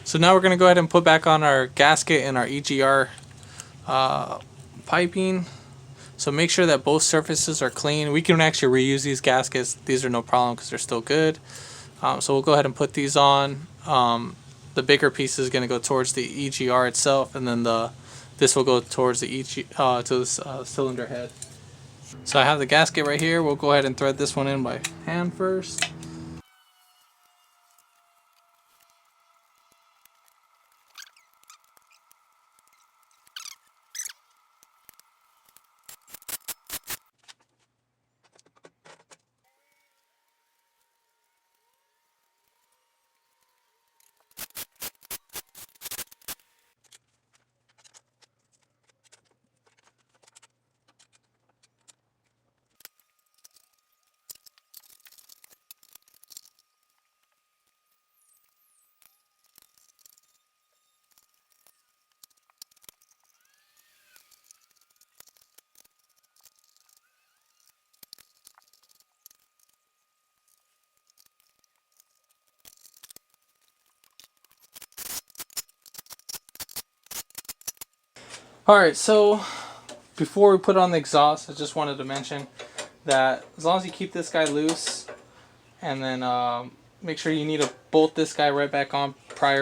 A: So now we're going to go ahead and put back on our gasket and our EGR piping. So make sure that both surfaces are clean. We can actually reuse these gaskets. These are no problem because they're still good. So we'll go ahead and put these on. The bigger piece is going to go towards the EGR itself, and then this will go towards the cylinder head. So I have the gasket right here. We'll go ahead and thread this one in by hand first. Alright, so before we put on the exhaust, I just wanted to mention that as long as you keep this guy loose, and then make sure you need to bolt this guy right back on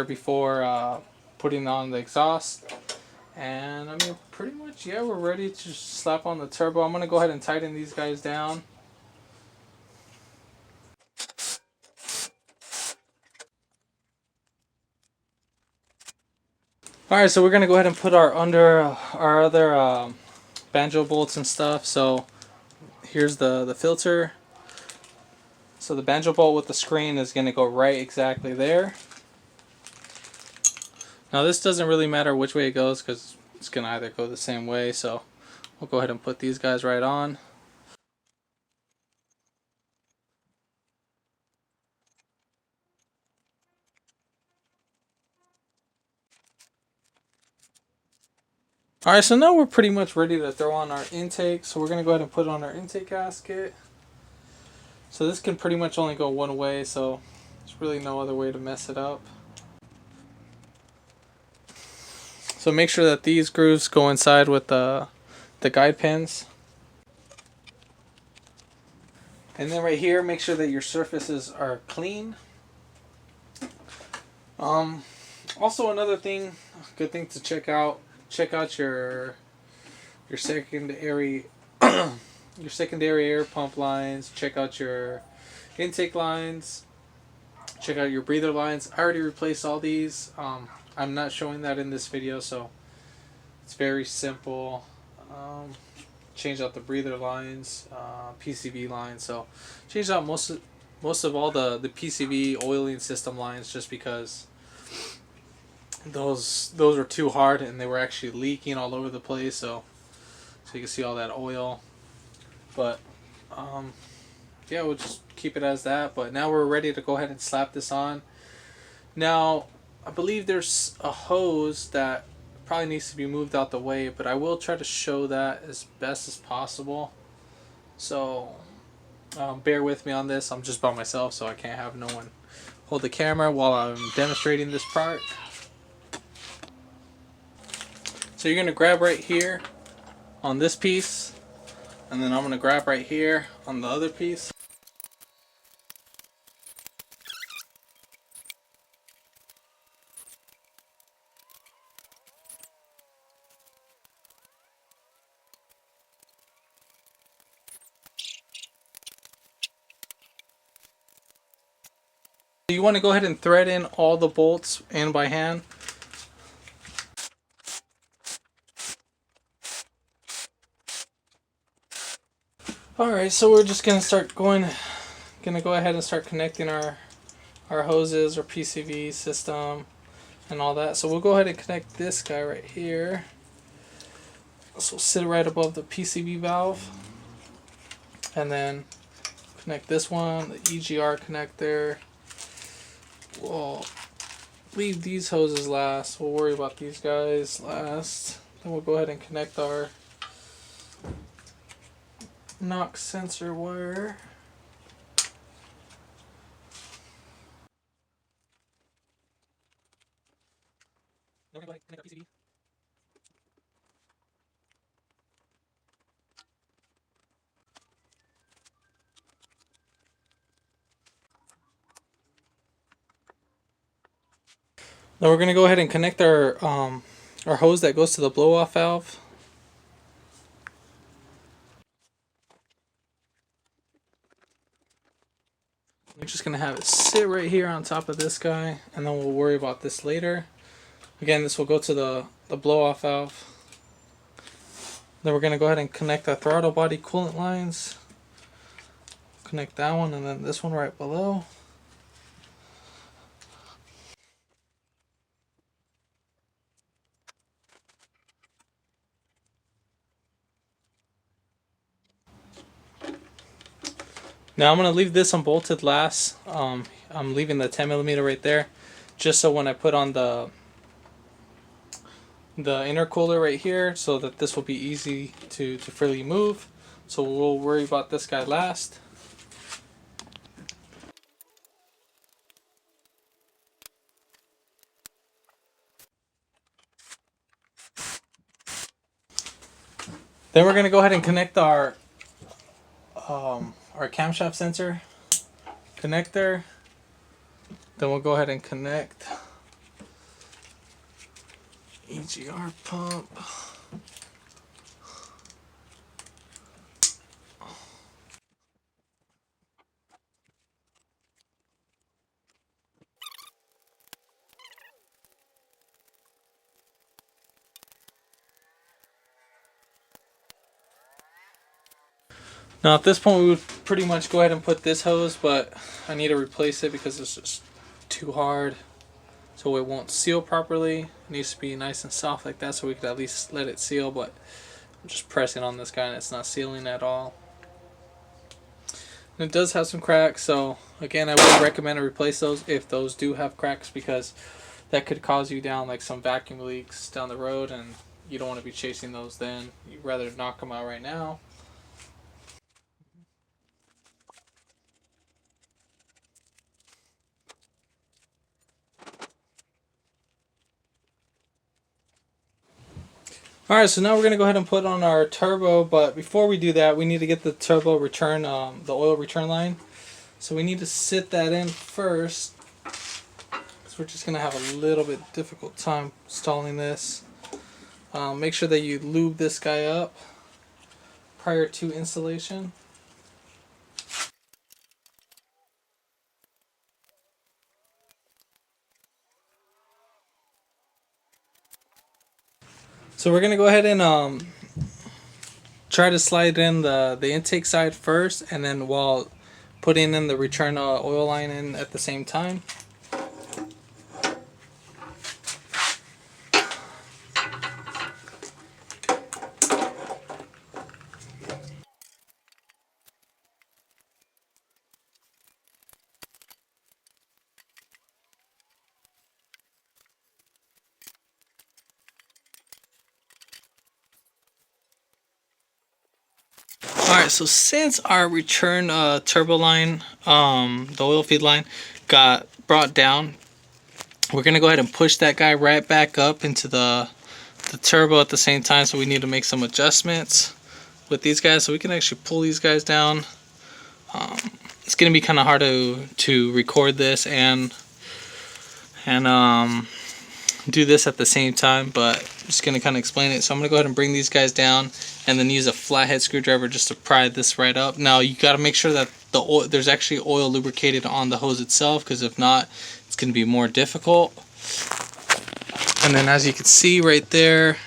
A: before putting on the exhaust. And I mean, pretty much, yeah, we're ready to slap on the turbo. I'm going to go ahead and tighten these guys down. Alright, so we're going to go ahead and put our other banjo bolts and stuff. So here's the filter. So the banjo bolt with the screen is going to go right exactly there. Now this doesn't really matter which way it goes because it's going to either go the same way. So we'll go ahead and put these guys right on. Alright, so now we're pretty much ready to throw on our intake. So we're going to go ahead and put on our intake gasket. So this can pretty much only go one way, so there's really no other way to mess it up. So make sure that these grooves go inside with the guide pins. And then right here, make sure that your surfaces are clean. Also another thing, good thing to check out your secondary your secondary air pump lines. Check out your intake lines. Check out your breather lines. I already replaced all these. I'm not showing that in this video, so It's very simple. Change out the breather lines, PCV lines. So change out most of all the PCV oiling system lines, just because those were too hard and they were actually leaking all over the place. So you can see all that oil. But yeah, we'll just keep it as that. But now we're ready to go ahead and slap this on. Now I believe there's a hose that probably needs to be moved out the way, but I will try to show that as best as possible. So bear with me on this. I'm just by myself, so I can't have no one hold the camera while I'm demonstrating this part. So you're going to grab right here on this piece, and then I'm going to grab right here on the other piece. You want to go ahead and thread in all the bolts in by hand. Alright, so we're just gonna go ahead and start connecting our hoses, our PCV system, and all that. So we'll go ahead and connect this guy right here. This will sit right above the PCV valve, and then connect this one, the EGR connector. We'll leave these hoses last. We'll worry about these guys last. Then we'll go ahead and connect our knock sensor wire. Then we're going to connect our PCV. Now we're going to go ahead and connect our hose that goes to the blow off valve. We're just going to have it sit right here on top of this guy, and then we'll worry about this later. Again, this will go to the blow off valve. Then we're going to go ahead and connect our throttle body coolant lines. Connect that one, and then this one right below. Now I'm going to leave this unbolted last. I'm leaving the 10mm right there, just so when I put on the intercooler right here, so that this will be easy to freely move. So we'll worry about this guy last. Then we're going to go ahead and connect our camshaft sensor connector. Then we'll go ahead and connect EGR pump. Now at this point we would pretty much go ahead and put this hose, but I need to replace it because it's just too hard, so it won't seal properly. It needs to be nice and soft like that so we could at least let it seal, but I'm just pressing on this guy and it's not sealing at all. And it does have some cracks, so again I would recommend to replace those if those do have cracks, because that could cause you down like some vacuum leaks down the road, and you don't want to be chasing those then. You'd rather knock them out right now. Alright, so now we're going to go ahead and put on our turbo, but before we do that we need to get the turbo return, the oil return line. So we need to sit that in first, because we're just going to have a little bit difficult time installing this. Make sure that you lube this guy up prior to installation. So we're gonna go ahead and try to slide in the intake side first, and then while putting in the return oil line in at the same time. Alright, so since our return turbo line, the oil feed line, got brought down, we're going to go ahead and push that guy right back up into the turbo at the same time. So we need to make some adjustments with these guys so we can actually pull these guys down. It's going to be kind of hard to record this and do this at the same time, but I'm just going to kind of explain it. So I'm going to go ahead and bring these guys down and then use a flathead screwdriver just to pry this right up. Now you got to make sure that there's actually oil lubricated on the hose itself, because if not, it's going to be more difficult. And then as you can see right there,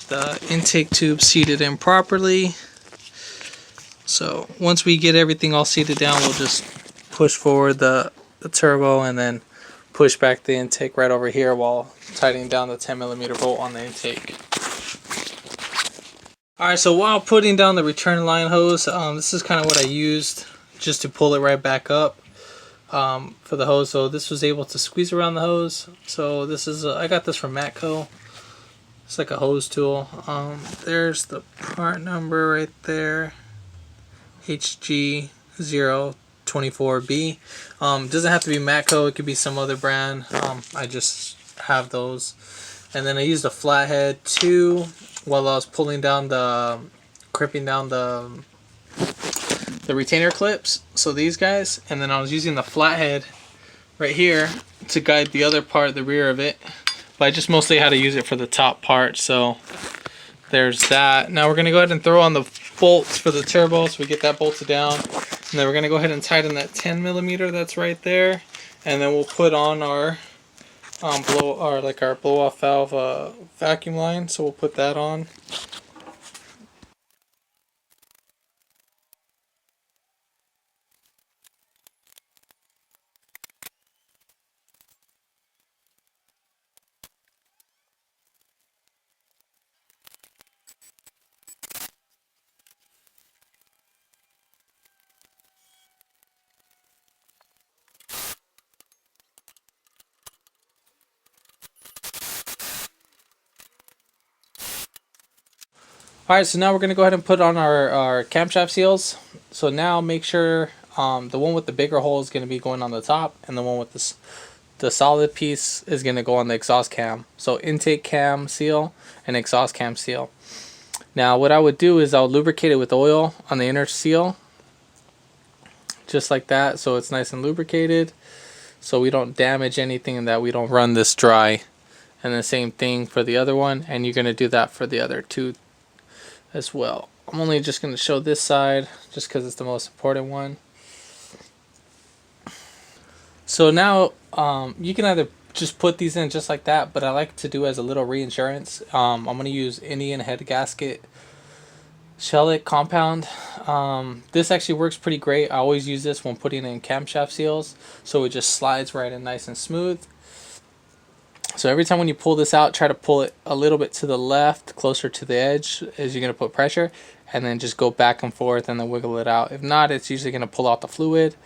A: the intake tube seated in properly. So once we get everything all seated down, we'll just push forward the turbo and then push back the intake right over here while tightening down the 10mm bolt on the intake. Alright, so while putting down the return line hose, this is kind of what I used just to pull it right back up for the hose. So this was able to squeeze around the hose. So this is I got this from Matco. It's like a hose tool. There's the part number right there, HG024B. Doesn't have to be Matco, it could be some other brand. I just have those. And then I used a flathead too while I was pulling down crimping down the retainer clips, so these guys, and then I was using the flathead right here to guide the other part, the rear of it, but I just mostly had to use it for the top part. So there's that. Now we're going to go ahead and throw on the bolts for the turbo, so we get that bolted down, and then we're going to go ahead and tighten that 10mm that's right there, and then we'll put on our blow off valve vacuum line. So we'll put that on. Alright, so now we're going to go ahead and put on our camshaft seals. So now make sure the one with the bigger hole is going to be going on the top, and the one with the solid piece is going to go on the exhaust cam. So intake cam seal and exhaust cam seal. Now what I would do is I'll lubricate it with oil on the inner seal, just like that, so it's nice and lubricated, so we don't damage anything and that we don't run this dry. And the same thing for the other one, and you're going to do that for the other two as well. I'm only just going to show this side just because it's the most important one. So now you can either just put these in just like that, but I like to do as a little reinsurance. I'm going to use Indian head gasket shellac compound. This actually works pretty great. I always use this when putting in camshaft seals, so it just slides right in nice and smooth. So every time when you pull this out, try to pull it a little bit to the left, closer to the edge as you're going to put pressure, and then just go back and forth and then wiggle it out. If not, it's usually going to pull out the fluid.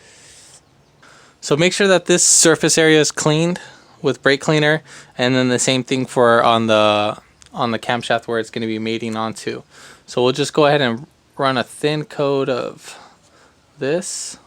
A: So make sure that this surface area is cleaned with brake cleaner, and then the same thing for on the camshaft where it's going to be mating onto. So we'll just go ahead and run a thin coat of this.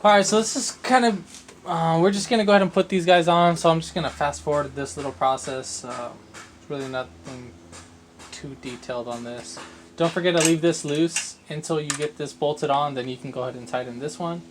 A: Alright, so this is kind of, we're just going to go ahead and put these guys on, so I'm just going to fast forward this little process. It's really nothing too detailed on this. Don't forget to leave this loose until you get this bolted on, then you can go ahead and tighten this one.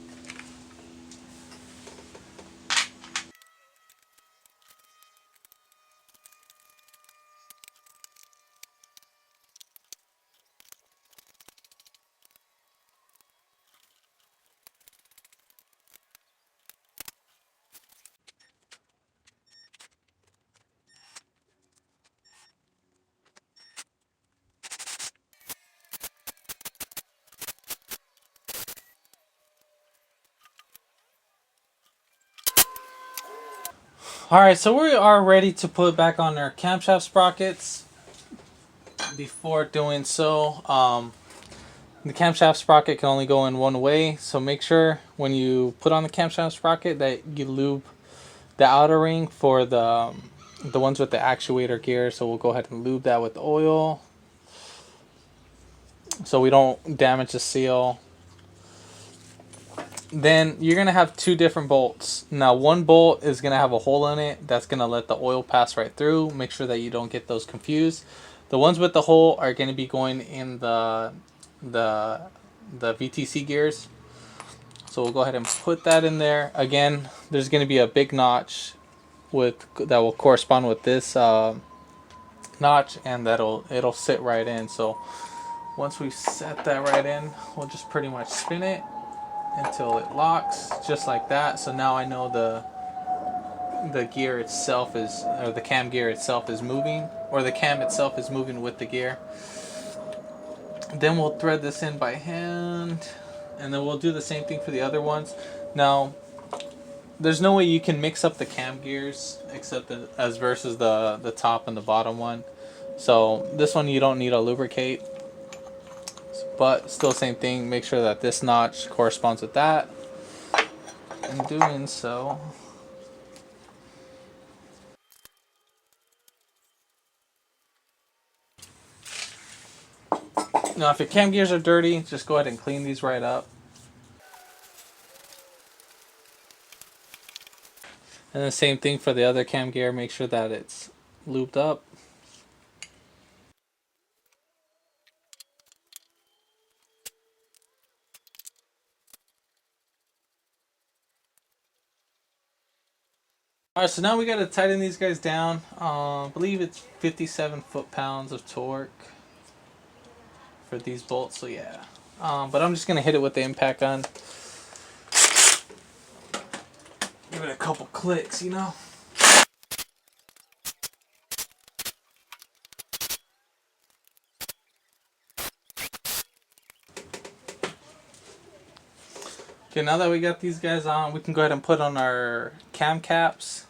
A: Alright, so we are ready to put back on our camshaft sprockets. Before doing so, the camshaft sprocket can only go in one way, so make sure when you put on the camshaft sprocket that you lube the outer ring for the ones with the actuator gear. So we'll go ahead and lube that with oil so we don't damage the seal. Then you're going to have two different bolts. Now one bolt is going to have a hole in it that's going to let the oil pass right through. Make sure that you don't get those confused. The ones with the hole are going to be going in the VTC gears. So we'll go ahead and put that in there. Again, there's going to be a big notch that will correspond with this notch, and it'll sit right in. So once we set that right in, we'll just pretty much spin it until it locks, just like that. So now I know the gear itself is, or the cam gear itself is moving, or the cam itself is moving with the gear. Then we'll thread this in by hand, and then we'll do the same thing for the other ones. Now, there's no way you can mix up the cam gears except as versus the top and the bottom one. So this one you don't need to lubricate, but still same thing. Make sure that this notch corresponds with that. In doing so, now if your cam gears are dirty, just go ahead and clean these right up. And the same thing for the other cam gear. Make sure that it's lubed up. Alright, so now we got to tighten these guys down. I believe it's 57 foot-pounds of torque for these bolts, so yeah. But I'm just going to hit it with the impact gun. Give it a couple clicks, you know. Okay, now that we got these guys on, we can go ahead and put on our cam caps.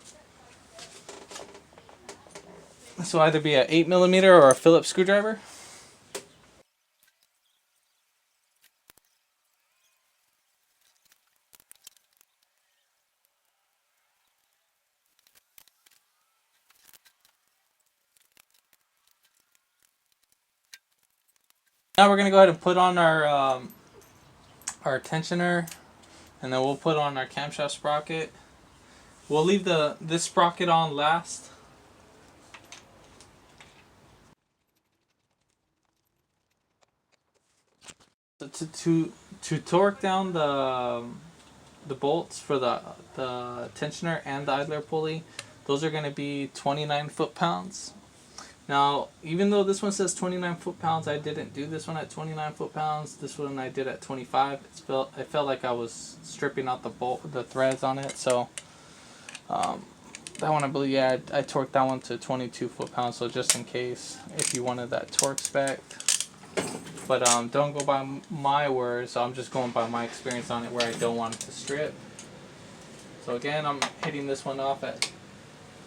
A: This will either be an 8mm or a Phillips screwdriver. Now we're going to go ahead and put on our tensioner, and then we'll put on our camshaft sprocket. We'll leave this sprocket on last. To torque down the bolts for the tensioner and the idler pulley, those are going to be 29 foot-pounds. Now, even though this one says 29 foot-pounds, I didn't do this one at 29 foot-pounds. This one I did at 25. I felt like I was stripping out the threads on it. So that one, I believe, yeah, I torqued that one to 22 foot-pounds. So just in case, if you wanted that torque spec. But don't go by my words. So I'm just going by my experience on it, where I don't want it to strip. So again, I'm hitting this one off at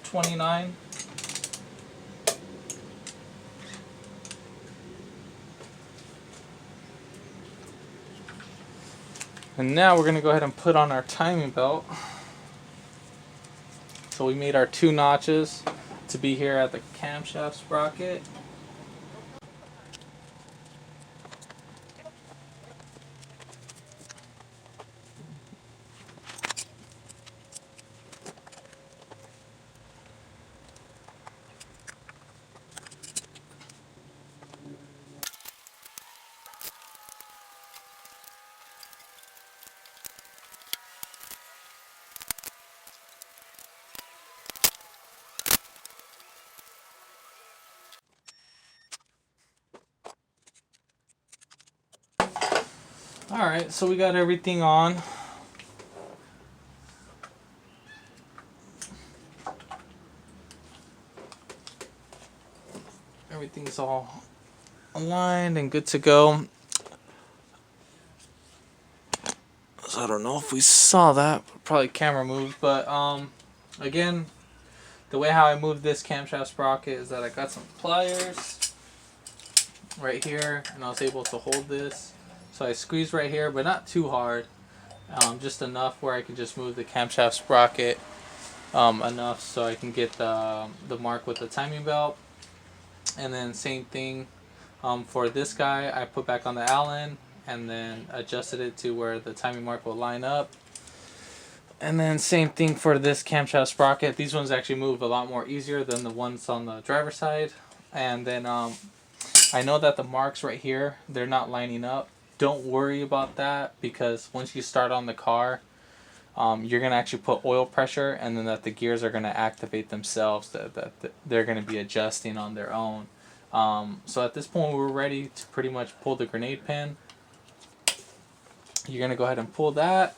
A: 29. And now we're going to go ahead and put on our timing belt. So we made our 2 notches to be here at the camshaft sprocket. Alright, so we got everything on. Everything's all aligned and good to go. So I don't know if we saw that, probably camera moved, but again, the way how I moved this camshaft sprocket is that I got some pliers right here, and I was able to hold this. So I squeezed right here, but not too hard, just enough where I can just move the camshaft sprocket enough so I can get the mark with the timing belt. And then same thing for this guy, I put back on the Allen and then adjusted it to where the timing mark will line up. And then same thing for this camshaft sprocket. These ones actually move a lot more easier than the ones on the driver's side. And then I know that the marks right here, they're not lining up. Don't worry about that, because once you start on the car, you're going to actually put oil pressure, and then that the gears are going to activate themselves, that they're going to be adjusting on their own. So at this point, we're ready to pretty much pull the grenade pin. You're going to go ahead and pull that.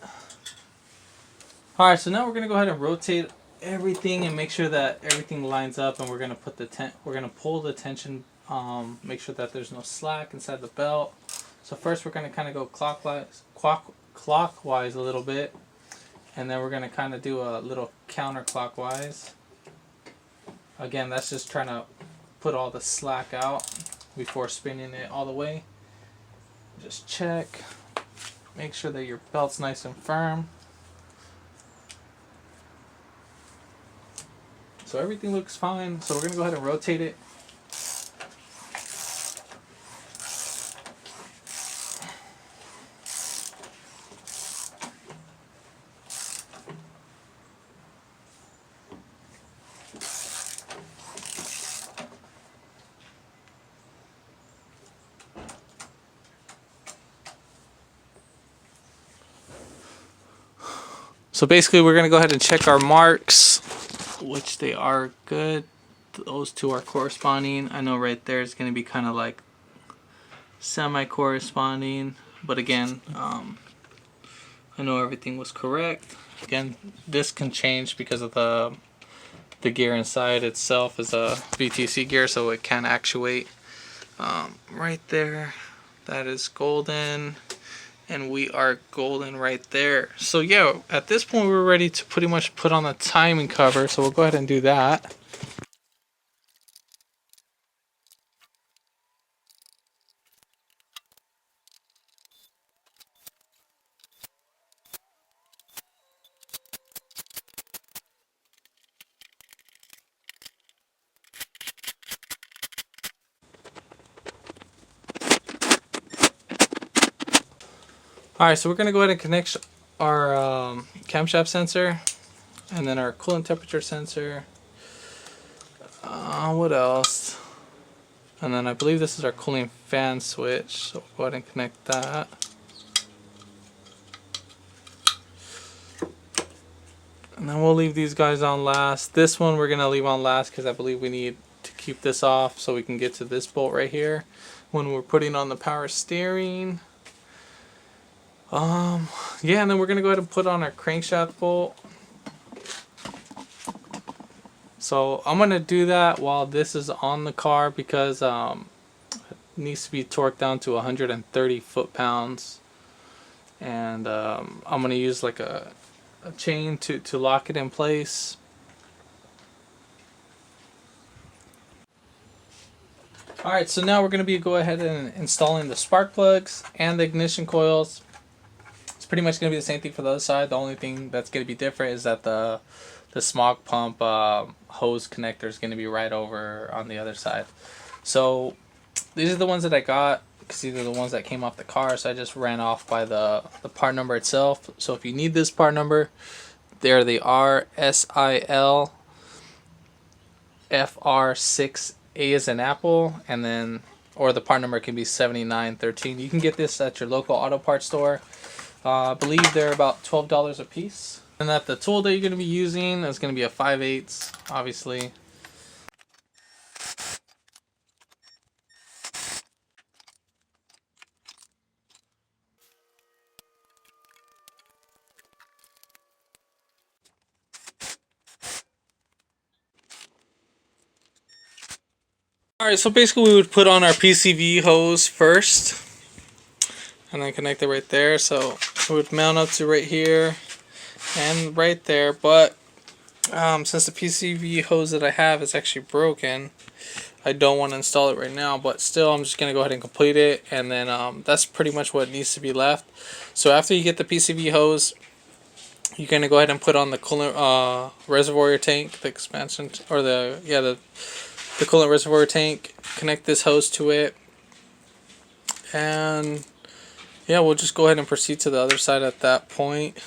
A: Alright, so now we're going to go ahead and rotate everything and make sure that everything lines up, and we're going to put we're going to pull the tension, make sure that there's no slack inside the belt. So first we're going to kind of go clockwise a little bit, and then we're going to kind of do a little counterclockwise. Again, that's just trying to put all the slack out before spinning it all the way. Just check. Make sure that your belt's nice and firm. So everything looks fine. So we're going to go ahead and rotate it. So basically we're going to go ahead and check our marks, which they are good. Those two are corresponding. I know right there is going to be kind of like semi-corresponding, but again, I know everything was correct. Again, this can change because of the gear inside itself is a VTC gear, so it can actuate. Right there, that is golden. And we are golden right there. So yeah, at this point we're ready to pretty much put on the timing cover. So we'll go ahead and do that. Alright, so we're going to go ahead and connect our camshaft sensor, and then our coolant temperature sensor. What else? And then I believe this is our cooling fan switch, so we'll go ahead and connect that. And then we'll leave these guys on last. This one we're going to leave on last because I believe we need to keep this off so we can get to this bolt right here when we're putting on the power steering. Yeah, and then we're going to go ahead and put on our crankshaft bolt. So I'm going to do that while this is on the car because it needs to be torqued down to 130 foot-pounds. And I'm going to use like a chain to lock it in place. Alright, so now we're going to be go ahead and installing the spark plugs and the ignition coils. It's pretty much going to be the same thing for the other side. The only thing that's going to be different is that the smog pump hose connector is going to be right over on the other side. So these are the ones that I got because these are the ones that came off the car. So I just ran off by the part number itself. So if you need this part number, there they are. SIL FR6A is an apple, and then or the part number can be 7913. You can get this at your local auto parts store. I believe they're about $12 a piece. And that the tool that you're going to be using is going to be a 5/8, obviously. Alright, so basically we would put on our PCV hose first and then connect it right there. So it would mount up to right here and right there, but since the PCV hose that I have is actually broken, I don't want to install it right now, but still I'm just going to go ahead and complete it, and then that's pretty much what needs to be left. So after you get the PCV hose, you're going to go ahead and put on the coolant reservoir tank, the expansion, or the coolant reservoir tank, connect this hose to it, and yeah, we'll just go ahead and proceed to the other side at that point.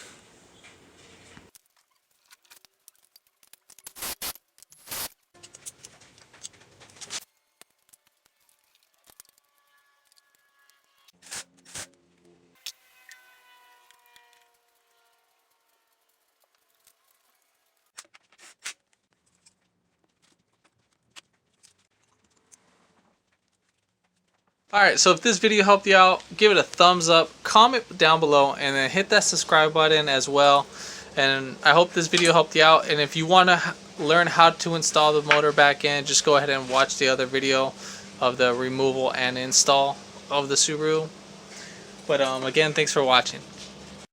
A: Alright, so if this video helped you out, give it a thumbs up, comment down below, and then hit that subscribe button as well. And I hope this video helped you out. And if you want to learn how to install the motor back in, just go ahead and watch the other video of the removal and install of the Subaru. But again, thanks for watching.